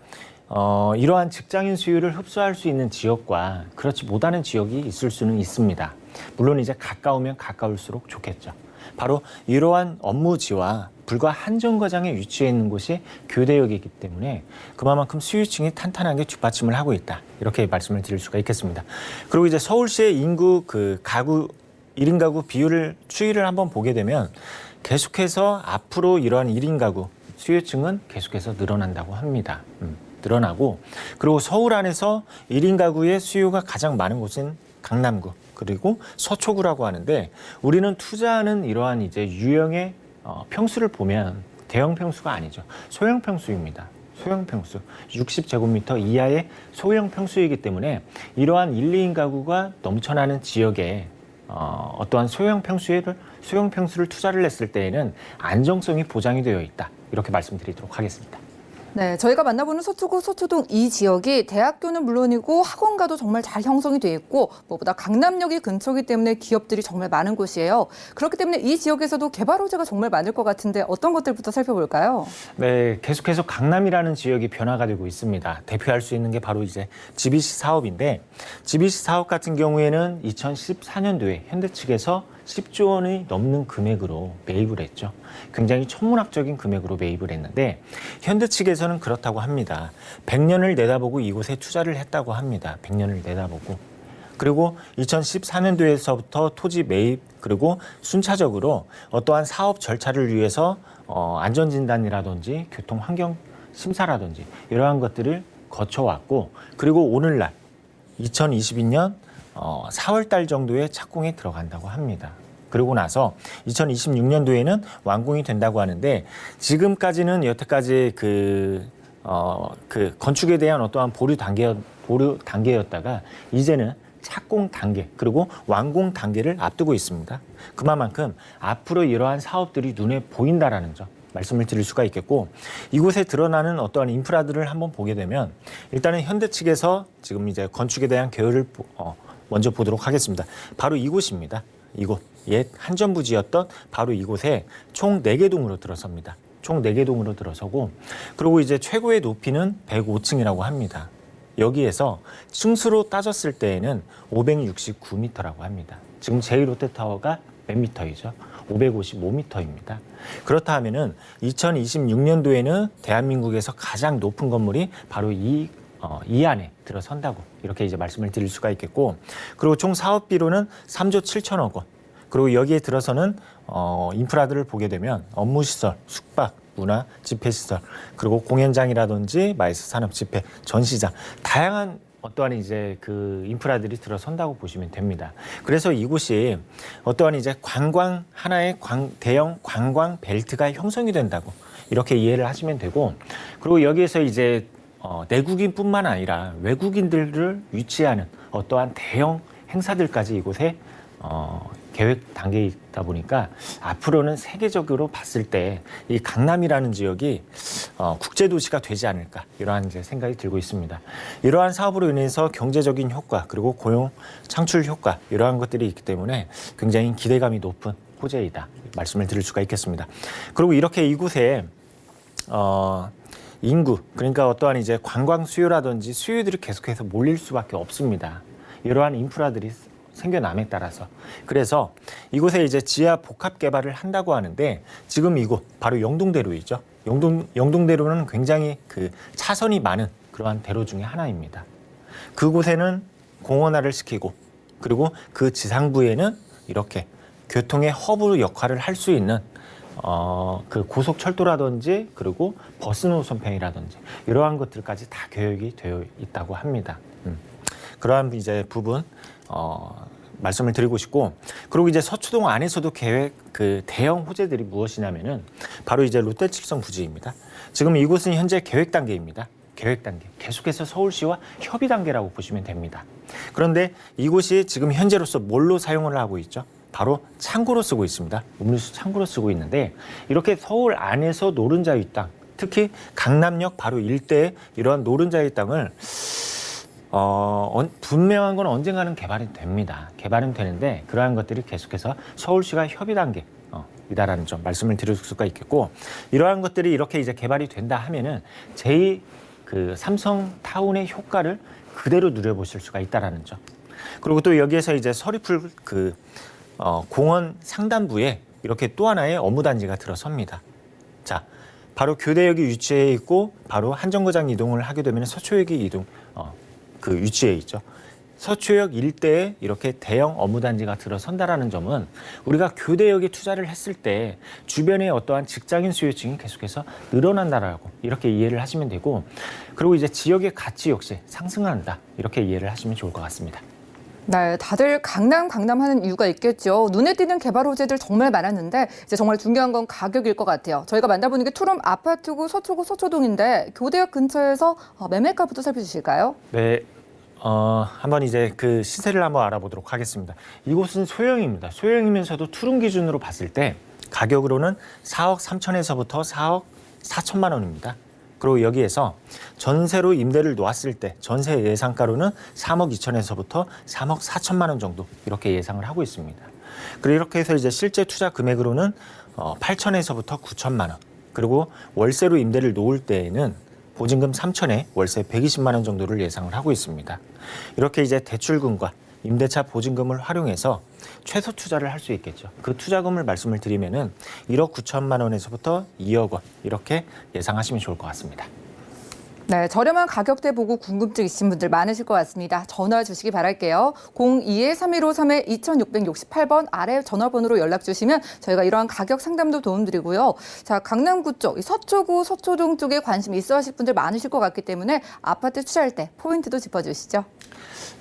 이러한 직장인 수요를 흡수할 수 있는 지역과 그렇지 못하는 지역이 있을 수는 있습니다. 물론 이제 가까우면 가까울수록 좋겠죠. 바로 이러한 업무지와 불과 한 정거장에 위치해 있는 곳이 교대역이기 때문에 그만큼 수요층이 탄탄하게 뒷받침을 하고 있다. 이렇게 말씀을 드릴 수가 있겠습니다. 그리고 이제 서울시의 인구 가구 1인 가구 비율을 추이를 한번 보게 되면 계속해서 앞으로 이러한 1인 가구 수요층은 계속해서 늘어난다고 합니다. 늘어나고 그리고 서울 안에서 1인 가구의 수요가 가장 많은 곳은 강남구 그리고 서초구라고 하는데 우리는 투자하는 이러한 이제 유형의 평수를 보면 대형 평수가 아니죠. 소형 평수입니다. 소형 평수 60제곱미터 이하의 소형 평수이기 때문에 이러한 1, 2인 가구가 넘쳐나는 지역에 어떠한 소형 평수를 투자를 했을 때에는 안정성이 보장이 되어 있다. 이렇게 말씀드리도록 하겠습니다. 네, 저희가 만나보는 서초구, 서초동 이 지역이 대학교는 물론이고 학원가도 정말 잘 형성이 돼 있고 무엇보다 강남역이 근처이기 때문에 기업들이 정말 많은 곳이에요. 그렇기 때문에 이 지역에서도 개발 호재가 정말 많을 것 같은데 어떤 것들부터 살펴볼까요? 네, 계속해서 강남이라는 지역이 변화가 되고 있습니다. 대표할 수 있는 게 바로 이제 GBC 사업인데 GBC 사업 같은 경우에는 2014년도에 현대 측에서 10조 원이 넘는 금액으로 매입을 했죠. 굉장히 천문학적인 금액으로 매입을 했는데 현대 측에서는 그렇다고 합니다. 100년을 내다보고 이곳에 투자를 했다고 합니다. 100년을 내다보고. 그리고 2014년도에서부터 토지 매입 그리고 순차적으로 어떠한 사업 절차를 위해서 안전진단이라든지 교통환경심사라든지 이러한 것들을 거쳐왔고 그리고 오늘날 2022년 4월 달 정도에 착공에 들어간다고 합니다. 그러고 나서 2026년도에는 완공이 된다고 하는데 지금까지는 여태까지 건축에 대한 어떠한 보류 단계였다가 이제는 착공 단계 그리고 완공 단계를 앞두고 있습니다. 그만큼 앞으로 이러한 사업들이 눈에 보인다라는 점 말씀을 드릴 수가 있겠고 이곳에 드러나는 어떠한 인프라들을 한번 보게 되면 일단은 현대 측에서 지금 이제 건축에 대한 계획을 먼저 보도록 하겠습니다. 바로 이곳입니다. 이곳 옛 한전부지였던 바로 이곳에 총 4개 동으로 들어섭니다. 총 4개 동으로 들어서고 그리고 이제 최고의 높이는 105층이라고 합니다. 여기에서 층수로 따졌을 때에는 569m라고 합니다. 지금 제1롯데타워가 몇 미터이죠? 555m입니다. 그렇다 하면은 2026년도에는 대한민국에서 가장 높은 건물이 바로 이 안에 들어선다고 이렇게 이제 말씀을 드릴 수가 있겠고 그리고 총 사업비로는 3조 7천억 원 그리고 여기에 들어서는 인프라들을 보게 되면 업무시설, 숙박, 문화, 집회시설 그리고 공연장이라든지 마이스 산업 집회, 전시장 다양한 어떠한 이제 인프라들이 들어선다고 보시면 됩니다. 그래서 이곳이 어떠한 이제 하나의 대형 관광 벨트가 형성이 된다고 이렇게 이해를 하시면 되고 그리고 여기에서 이제 내국인뿐만 아니라 외국인들을 유치하는 어떠한 대형 행사들까지 이곳에 계획 단계에 있다 보니까 앞으로는 세계적으로 봤을 때 이 강남이라는 지역이 국제도시가 되지 않을까 이러한 이제 생각이 들고 있습니다. 이러한 사업으로 인해서 경제적인 효과 그리고 고용 창출 효과 이러한 것들이 있기 때문에 굉장히 기대감이 높은 호재이다 말씀을 드릴 수가 있겠습니다. 그리고 이렇게 이곳에 인구 그러니까 어떠한 이제 관광 수요라든지 수요들이 계속해서 몰릴 수밖에 없습니다. 이러한 인프라들이 생겨남에 따라서. 그래서 이곳에 이제 지하 복합 개발을 한다고 하는데 지금 이곳 바로 영동대로이죠. 영동대로는 굉장히 그 차선이 많은 그러한 대로 중에 하나입니다. 그곳에는 공원화를 시키고 그리고 그 지상부에는 이렇게 교통의 허브 역할을 할 수 있는 그 고속철도라든지 그리고 버스 노선편이라든지 이러한 것들까지 다 계획이 되어 있다고 합니다. 그러한 이제 부분 말씀을 드리고 싶고, 그리고 이제 서초동 안에서도 계획 그 대형 호재들이 무엇이냐면은 바로 이제 롯데칠성 부지입니다. 지금 이곳은 현재 계획 단계입니다. 계획 단계. 계속해서 서울시와 협의 단계라고 보시면 됩니다. 그런데 이곳이 지금 현재로서 뭘로 사용을 하고 있죠? 바로 창고로 쓰고 있습니다. 음료수 창고로 쓰고 있는데 이렇게 서울 안에서 노른자위 땅, 특히 강남역 바로 일대에 이러한 노른자위 땅을 분명한 건 언젠가는 개발이 됩니다. 개발은 되는데 그러한 것들이 계속해서 서울시가 협의 단계 이다라는 점 말씀을 드릴 수가 있겠고, 이러한 것들이 이렇게 이제 개발이 된다 하면은 제2 그 삼성타운의 효과를 그대로 누려보실 수가 있다라는 점. 그리고 또 여기에서 이제 서리풀 그 공원 상단부에 이렇게 또 하나의 업무단지가 들어섭니다. 자, 바로 교대역이 위치해 있고 바로 한정거장 이동을 하게 되면 서초역이 그 위치해 있죠. 서초역 일대에 이렇게 대형 업무단지가 들어선다라는 점은 우리가 교대역에 투자를 했을 때 주변에 어떠한 직장인 수요층이 계속해서 늘어난다라고 이렇게 이해를 하시면 되고, 그리고 이제 지역의 가치 역시 상승한다 이렇게 이해를 하시면 좋을 것 같습니다. 네, 다들 강남 하는 이유가 있겠죠. 눈에 띄는 개발 호재들 정말 많았는데 이제 정말 중요한 건 가격일 것 같아요. 저희가 만나보는 게 투룸 아파트구 서초구 서초동인데 교대역 근처에서 매매가부터 살펴주실까요? 네. 한번 이제 그 시세를 한번 알아보도록 하겠습니다. 이곳은 소형입니다. 소형이면서도 투룸 기준으로 봤을 때 가격으로는 4억 3천에서부터 4억 4천만 원입니다. 그리고 여기에서 전세로 임대를 놓았을 때 전세 예상가로는 3억 2천에서부터 3억 4천만 원 정도 이렇게 예상을 하고 있습니다. 그리고 이렇게 해서 이제 실제 투자 금액으로는 8천에서부터 9천만 원, 그리고 월세로 임대를 놓을 때에는 보증금 3천에 월세 120만 원 정도를 예상을 하고 있습니다. 이렇게 이제 대출금과 임대차 보증금을 활용해서 최소 투자를 할 수 있겠죠. 그 투자금을 말씀을 드리면은 1억 9천만 원에서부터 2억 원 이렇게 예상하시면 좋을 것 같습니다. 네, 저렴한 가격대 보고 궁금증 있으신 분들 많으실 것 같습니다. 전화 주시기 바랄게요. 02-3153-2668번 아래 전화번호로 연락 주시면 저희가 이러한 가격 상담도 도움드리고요. 자, 강남구 쪽, 서초구, 서초동 쪽에 관심 있어 하실 분들 많으실 것 같기 때문에 아파트 투자할 때 포인트도 짚어주시죠.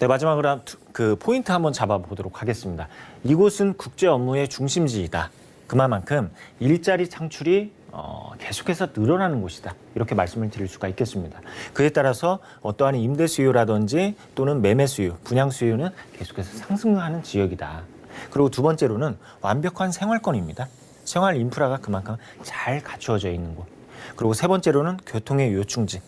네, 마지막으로 그 포인트 한번 잡아보도록 하겠습니다. 이곳은 국제 업무의 중심지이다. 그만큼 일자리 창출이 계속해서 늘어나는 곳이다. 이렇게 말씀을 드릴 수가 있겠습니다. 그에 따라서 어떠한 임대 수요라든지 또는 매매 수요, 분양 수요는 계속해서 상승하는 지역이다. 그리고 두 번째로는 완벽한 생활권입니다. 생활 인프라가 그만큼 잘 갖추어져 있는 곳. 그리고 세 번째로는 교통의 요충지.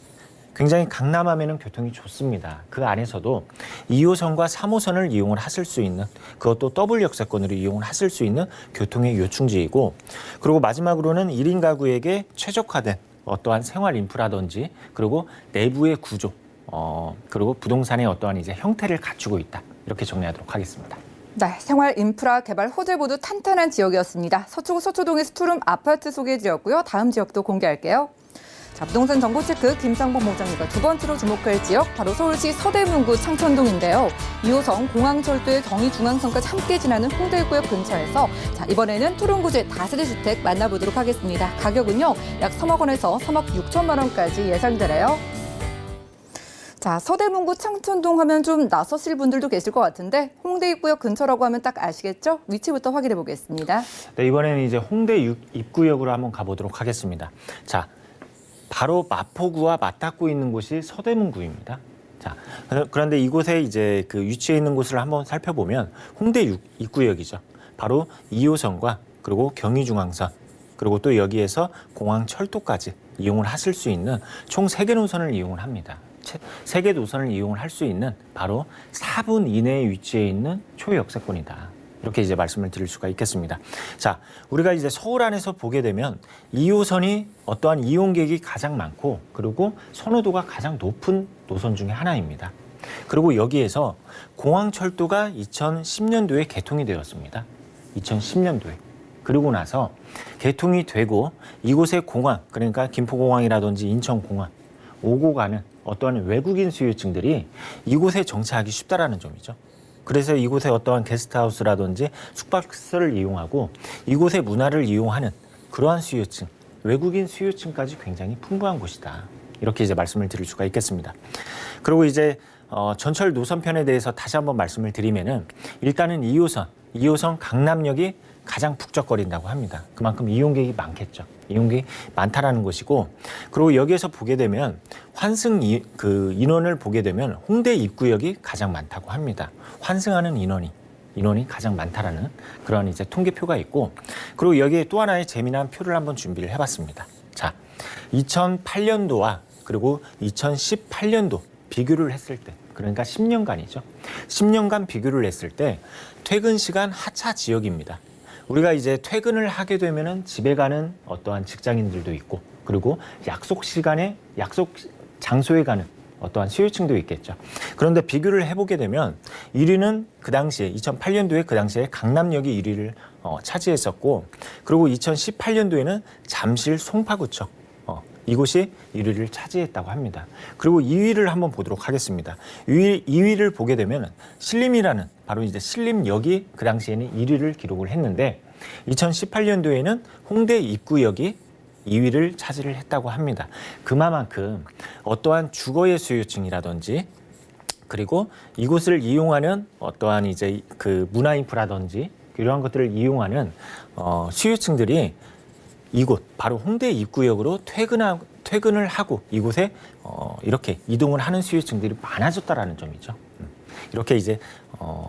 굉장히 강남하면은 교통이 좋습니다. 그 안에서도 2호선과 3호선을 이용을 하실 수 있는, 그것도 더블 역세권으로 이용을 하실 수 있는 교통의 요충지이고, 그리고 마지막으로는 1인 가구에게 최적화된 어떠한 생활 인프라든지 그리고 내부의 구조, 그리고 부동산의 어떠한 이제 형태를 갖추고 있다. 이렇게 정리하도록 하겠습니다. 네, 생활 인프라 개발 호재 모두 탄탄한 지역이었습니다. 서초구 서초동에서 투룸 아파트 소개해드렸고요. 다음 지역도 공개할게요. 자, 부동산 정보 체크 김상범 모장님과 두 번째로 주목할 지역 바로 서울시 서대문구 창천동인데요. 2호선 공항철도의 경의중앙선까지 함께 지나는 홍대구역 근처에서 자, 이번에는 투룸구제 다세대 주택 만나보도록 하겠습니다. 가격은요 약 3억 원에서 3억 6천만 원까지 예상되네요. 자, 서대문구 창천동 하면 좀 낯서실 분들도 계실 것 같은데 홍대 입구역 근처라고 하면 딱 아시겠죠? 위치부터 확인해 보겠습니다. 네, 이번에는 이제 홍대 입구역으로 한번 가보도록 하겠습니다. 자, 바로 마포구와 맞닿고 있는 곳이 서대문구입니다. 자, 그런데 이곳에 이제 그 위치해 있는 곳을 한번 살펴보면 홍대 입구역이죠. 바로 2호선과 그리고 경의중앙선, 그리고 또 여기에서 공항철도까지 이용을 하실 수 있는 총 3개 노선을 이용을 합니다. 3개 노선을 이용을 할 수 있는 바로 4분 이내에 위치해 있는 초역세권이다. 이렇게 이제 말씀을 드릴 수가 있겠습니다. 자, 우리가 이제 서울 안에서 보게 되면 2호선이 어떠한 이용객이 가장 많고 그리고 선호도가 가장 높은 노선 중에 하나입니다. 그리고 여기에서 공항철도가 2010년도에 개통이 되었습니다. 2010년도에. 그러고 나서 개통이 되고 이곳의 공항, 그러니까 김포공항이라든지 인천공항 오고 가는 어떠한 외국인 수요층들이 이곳에 정차하기 쉽다라는 점이죠. 그래서 이곳에 어떠한 게스트하우스라든지 숙박시설을 이용하고 이곳의 문화를 이용하는 그러한 수요층, 외국인 수요층까지 굉장히 풍부한 곳이다. 이렇게 이제 말씀을 드릴 수가 있겠습니다. 그리고 이제 전철 노선편에 대해서 다시 한번 말씀을 드리면은 일단은 2호선 강남역이 가장 북적거린다고 합니다. 그만큼 이용객이 많겠죠. 이용객이 많다라는 것이고, 그리고 여기에서 보게 되면 환승 인원을 보게 되면 홍대 입구역이 가장 많다고 합니다. 환승하는 인원이 가장 많다라는 그런 이제 통계표가 있고, 그리고 여기에 또 하나의 재미난 표를 한번 준비를 해봤습니다. 자, 2008년도와 그리고 2018년도 비교를 했을 때, 그러니까 10년간이죠. 10년간 비교를 했을 때 퇴근 시간 하차 지역입니다. 우리가 이제 퇴근을 하게 되면은 집에 가는 어떠한 직장인들도 있고, 그리고 약속 장소에 가는 어떠한 수요층도 있겠죠. 그런데 비교를 해보게 되면 1위는 그 당시에 2008년도에 그 당시에 강남역이 1위를 차지했었고, 그리고 2018년도에는 잠실 송파구청 이곳이 1위를 차지했다고 합니다. 그리고 2위를 한번 보도록 하겠습니다. 2위를 보게 되면 신림이라는 바로 이제 신림역이 그 당시에는 1위를 기록을 했는데 2018년도에는 홍대 입구역이 2위를 차지를 했다고 합니다. 그만큼 어떠한 주거의 수요층이라든지 그리고 이곳을 이용하는 어떠한 이제 그 문화 인프라든지 이러한 것들을 이용하는 수요층들이 이곳 바로 홍대 입구역으로 퇴근을 하고 이곳에 이렇게 이동을 하는 수요층들이 많아졌다라는 점이죠. 이렇게 이제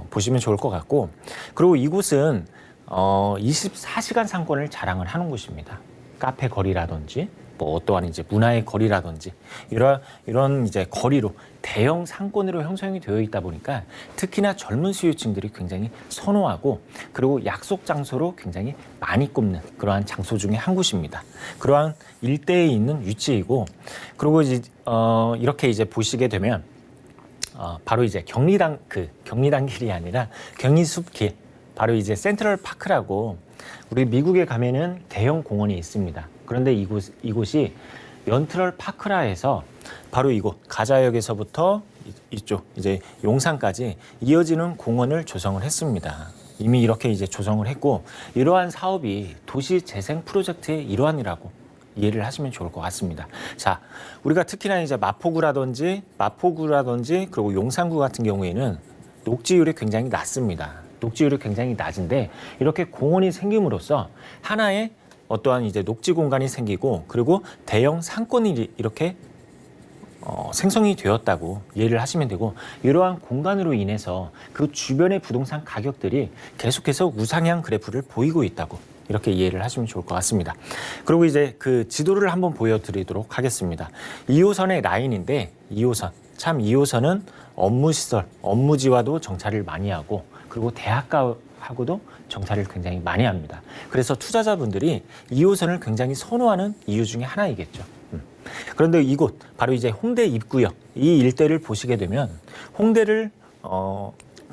보시면 좋을 것 같고, 그리고 이곳은 24시간 상권을 자랑을 하는 곳입니다. 카페 거리라든지 뭐 어떠한 이제 문화의 거리라든지 이런 이제 거리로 대형 상권으로 형성이 되어 있다 보니까 특히나 젊은 수요층들이 굉장히 선호하고, 그리고 약속 장소로 굉장히 많이 꼽는 그러한 장소 중에 한 곳입니다. 그러한 일대에 있는 위치이고, 그리고 이제 이렇게 이제 보시게 되면 바로 이제 경리단 길이 아니라 경리숲 길, 바로 이제 센트럴 파크라고 우리 미국에 가면은 대형 공원이 있습니다. 그런데 이곳이 연트럴 파크라 해서 바로 이곳 가자역에서부터 이쪽 이제 용산까지 이어지는 공원을 조성을 했습니다. 이미 이렇게 이제 조성을 했고, 이러한 사업이 도시 재생 프로젝트의 일환이라고 이해를 하시면 좋을 것 같습니다. 자, 우리가 특히나 이제 마포구라든지 그리고 용산구 같은 경우에는 녹지율이 굉장히 낮습니다. 녹지율이 굉장히 낮은데 이렇게 공원이 생김으로써 하나의 어떠한 이제 녹지 공간이 생기고, 그리고 대형 상권이 이렇게 생성이 되었다고 이해를 하시면 되고, 이러한 공간으로 인해서 그 주변의 부동산 가격들이 계속해서 우상향 그래프를 보이고 있다고 이렇게 이해를 하시면 좋을 것 같습니다. 그리고 이제 그 지도를 한번 보여드리도록 하겠습니다. 2호선의 라인인데 2호선은 업무시설, 업무지와도 정차를 많이 하고, 그리고 대학가하고도 정차를 굉장히 많이 합니다. 그래서 투자자분들이 2호선을 굉장히 선호하는 이유 중에 하나이겠죠. 그런데 이곳 바로 이제 홍대 입구역 이 일대를 보시게 되면 홍대를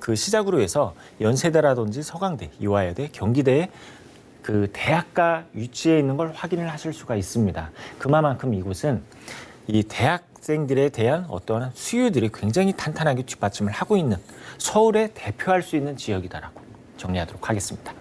그 시작으로 해서 연세대라든지 서강대, 이화여대, 경기대의 그 대학가 위치에 있는 걸 확인을 하실 수가 있습니다. 그만큼 이곳은 이 대학생들에 대한 어떠한 수요들이 굉장히 탄탄하게 뒷받침을 하고 있는 서울에 대표할 수 있는 지역이다라고 정리하도록 하겠습니다.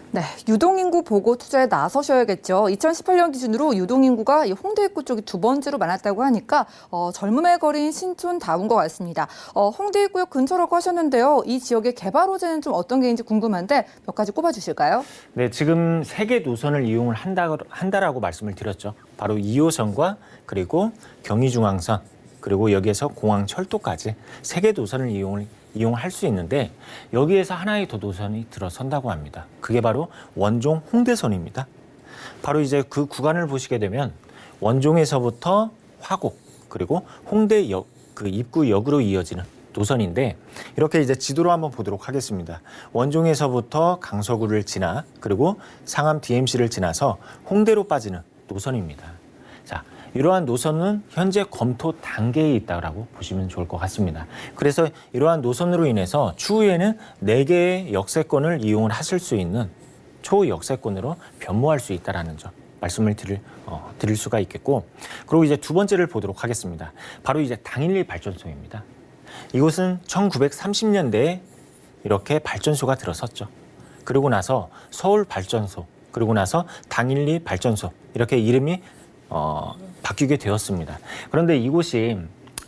네, 유동인구 보고 투자에 나서셔야겠죠. 2018년 기준으로 유동인구가 이 홍대 입구 쪽이 두 번째로 많았다고 하니까 젊음의 거리인 신촌다운 것 같습니다. 홍대 입구역 근처라고 하셨는데요. 이 지역의 개발 호재는 좀 어떤 게 있는지 궁금한데 몇 가지 꼽아주실까요? 네, 지금 3개 노선을 이용을 한다라고 말씀을 드렸죠. 바로 2호선과 그리고 경의중앙선, 그리고 여기에서 공항철도까지 3개 노선을 이용할 수 있는데, 여기에서 하나의 더 노선이 들어선다고 합니다. 그게 바로 원종 홍대선입니다. 바로 이제 그 구간을 보시게 되면 원종에서부터 화곡 그리고 홍대역 그 입구역으로 이어지는 노선인데, 이렇게 이제 지도로 한번 보도록 하겠습니다. 원종에서부터 강서구를 지나 그리고 상암 DMC를 지나서 홍대로 빠지는 노선입니다. 자, 이러한 노선은 현재 검토 단계에 있다고 보시면 좋을 것 같습니다. 그래서 이러한 노선으로 인해서 추후에는 4개의 역세권을 이용을 하실 수 있는 초역세권으로 변모할 수 있다는 점 말씀을 드릴 수가 있겠고, 그리고 이제 두 번째를 보도록 하겠습니다. 바로 이제 당일리 발전소입니다. 이곳은 1930년대에 이렇게 발전소가 들어섰죠. 그리고 나서 서울 발전소, 그리고 나서 당일리 발전소 이렇게 이름이 바뀌게 되었습니다. 그런데 이곳이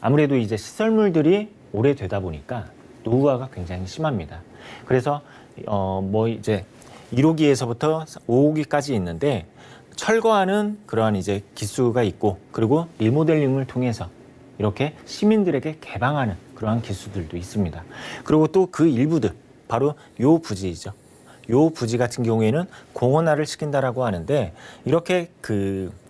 아무래도 이제 시설물들이 오래되다 보니까 노후화가 굉장히 심합니다. 그래서 이제 1호기에서부터 5호기까지 있는데 철거하는 그러한 이제 기수가 있고, 그리고 리모델링을 통해서 이렇게 시민들에게 개방하는 그러한 기수들도 있습니다. 그리고 또 그 일부들, 바로 요 부지이죠. 요 부지 같은 경우에는 공원화를 시킨다라고 하는데, 이렇게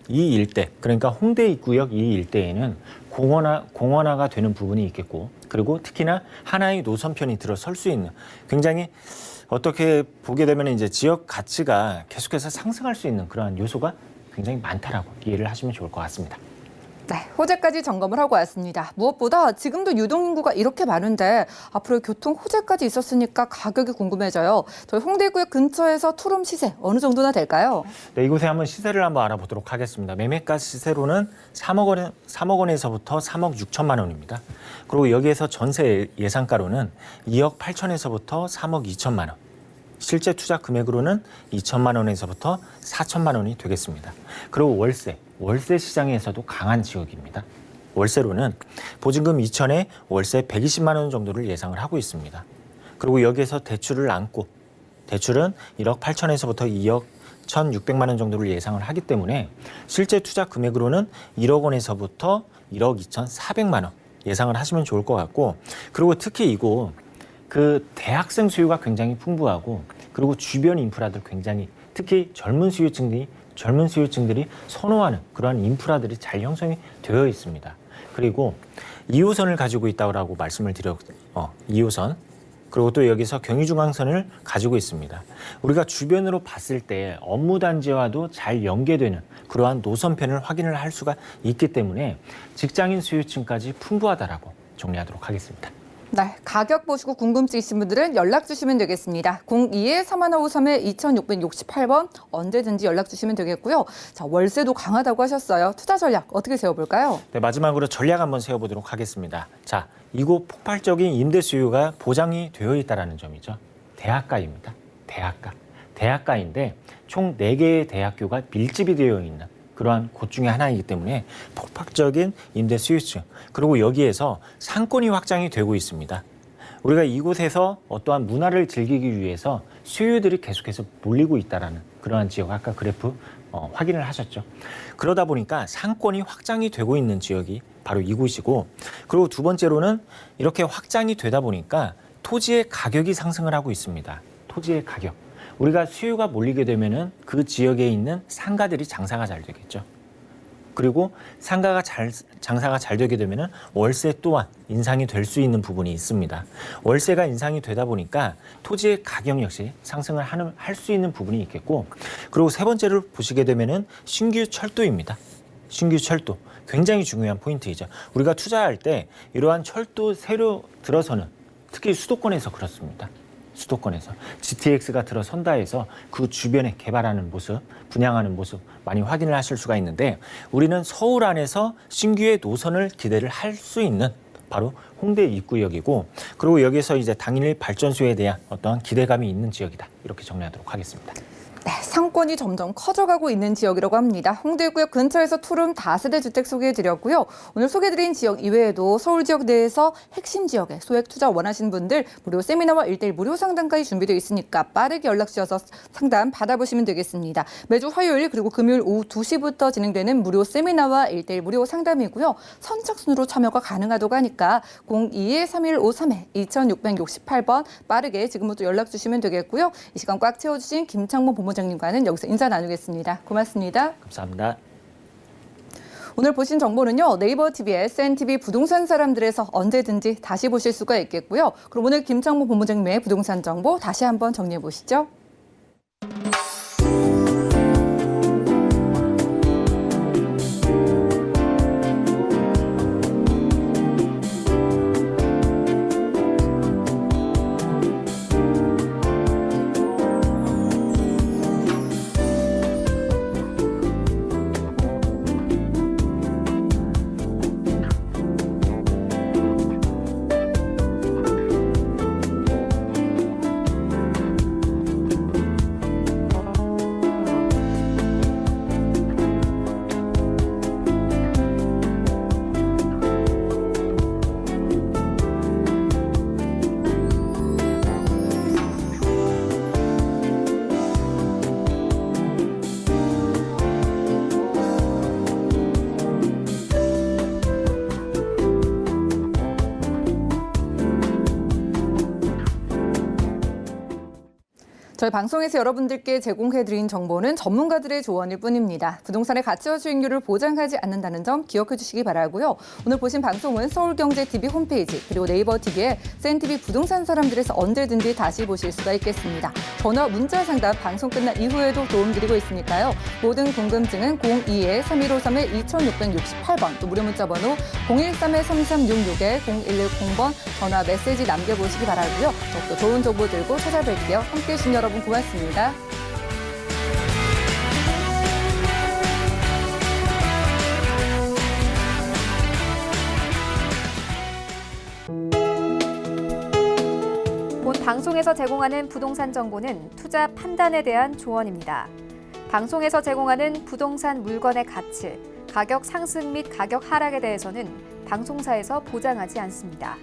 이 일대, 그러니까 홍대 입구역 이 일대에는 공원화가 되는 부분이 있겠고, 그리고 특히나 하나의 노선편이 들어설 수 있는, 굉장히 어떻게 보게 되면 이제 지역 가치가 계속해서 상승할 수 있는 그러한 요소가 굉장히 많다라고 이해를 하시면 좋을 것 같습니다. 네, 호재까지 점검을 하고 왔습니다. 무엇보다 지금도 유동인구가 이렇게 많은데 앞으로 교통 호재까지 있었으니까 가격이 궁금해져요. 저희 홍대구역 근처에서 투룸 시세 어느 정도나 될까요? 네, 이곳에 한번 시세를 한번 알아보도록 하겠습니다. 매매가 시세로는 3억 원에서부터 3억 6천만 원입니다. 그리고 여기에서 전세 예상가로는 2억 8천에서부터 3억 2천만 원. 실제 투자 금액으로는 2천만 원에서부터 4천만 원이 되겠습니다. 그리고 월세 시장에서도 강한 지역입니다. 월세로는 보증금 2천에 월세 120만 원 정도를 예상을 하고 있습니다. 그리고 여기에서 대출을 안고, 대출은 1억 8천에서부터 2억 1,600만 원 정도를 예상을 하기 때문에 실제 투자 금액으로는 1억 원에서부터 1억 2,400만 원 예상을 하시면 좋을 것 같고, 그리고 특히 이곳 대학생 수요가 굉장히 풍부하고, 그리고 주변 인프라들 굉장히, 특히 젊은 수요층들이 선호하는 그러한 인프라들이 잘 형성이 되어 있습니다. 그리고 2호선을 가지고 있다고 말씀을 드렸고, 2호선, 그리고 또 여기서 경의중앙선을 가지고 있습니다. 우리가 주변으로 봤을 때 업무단지와도 잘 연계되는 그러한 노선편을 확인을 할 수가 있기 때문에 직장인 수요층까지 풍부하다라고 정리하도록 하겠습니다. 네, 가격 보시고 궁금증 있으신 분들은 연락 주시면 되겠습니다. 02-3153-2668번 언제든지 연락 주시면 되겠고요. 자, 월세도 강하다고 하셨어요. 투자 전략 어떻게 세워볼까요? 네, 마지막으로 전략 한번 세워보도록 하겠습니다. 자, 이곳 폭발적인 임대 수요가 보장이 되어 있다는 점이죠. 대학가입니다. 대학가인데 총 4개의 대학교가 밀집이 되어 있는 그러한 곳 중에 하나이기 때문에 폭발적인 임대 수요층, 그리고 여기에서 상권이 확장이 되고 있습니다. 우리가 이곳에서 어떠한 문화를 즐기기 위해서 수요들이 계속해서 몰리고 있다는 그러한 지역, 아까 그래프 확인을 하셨죠. 그러다 보니까 상권이 확장이 되고 있는 지역이 바로 이곳이고, 그리고 두 번째로는 이렇게 확장이 되다 보니까 토지의 가격이 상승을 하고 있습니다. 토지의 가격. 우리가 수요가 몰리게 되면은 그 지역에 있는 상가들이 장사가 잘 되겠죠. 그리고 장사가 잘 되게 되면은 월세 또한 인상이 될 수 있는 부분이 있습니다. 월세가 인상이 되다 보니까 토지의 가격 역시 상승을 할 수 있는 부분이 있겠고, 그리고 세 번째를 보시게 되면은 신규 철도입니다. 신규 철도. 굉장히 중요한 포인트이죠. 우리가 투자할 때 이러한 철도 새로 들어서는, 특히 수도권에서 그렇습니다. 수도권에서 GTX가 들어선다 해서 그 주변에 개발하는 모습, 분양하는 모습 많이 확인을 하실 수가 있는데, 우리는 서울 안에서 신규의 노선을 기대를 할 수 있는 바로 홍대 입구역이고, 그리고 여기서 이제 당일 발전소에 대한 어떠한 기대감이 있는 지역이다. 이렇게 정리하도록 하겠습니다. 네, 상권이 점점 커져가고 있는 지역이라고 합니다. 홍대구역 근처에서 투룸 다세대 주택 소개해드렸고요. 오늘 소개해드린 지역 이외에도 서울 지역 내에서 핵심 지역에 소액 투자 원하시는 분들 무료 세미나와 1:1 무료 상담까지 준비되어 있으니까 빠르게 연락 주셔서 상담 받아보시면 되겠습니다. 매주 화요일 그리고 금요일 오후 2시부터 진행되는 무료 세미나와 1:1 무료 상담이고요. 선착순으로 참여가 가능하다고 하니까 02-3153-2668번 빠르게 지금부터 연락 주시면 되겠고요. 이 시간 꽉 채워주신 김창모 본부장님과는 여기서 인사 나누겠습니다. 고맙습니다. 감사합니다. 오늘 보신 정보는요. 네이버 TV의 SNTV 부동산 사람들에서 언제든지 다시 보실 수가 있겠고요. 그럼 오늘 김창모 본부장님의 부동산 정보 다시 한번 정리해 보시죠. 저희 방송에서 여러분들께 제공해드린 정보는 전문가들의 조언일 뿐입니다. 부동산의 가치와 수익률을 보장하지 않는다는 점 기억해 주시기 바라고요. 오늘 보신 방송은 서울경제TV 홈페이지 그리고 네이버 TV에 센TV 부동산 사람들에서 언제든지 다시 보실 수가 있겠습니다. 전화 문자 상담 방송 끝난 이후에도 도움드리고 있으니까요. 모든 궁금증은 02-3153-2668번 또 무료 문자 번호 013-3366-0110번 전화 메시지 남겨보시기 바라고요. 더욱더 좋은 정보 들고 찾아뵐게요. 함께해 주신 여러분 고맙습니다. 본 방송에서 제공하는 부동산 정보는 투자 판단에 대한 조언입니다. 방송에서 제공하는 부동산 물건의 가치, 가격 상승 및 가격 하락에 대해서는 방송사에서 보장하지 않습니다.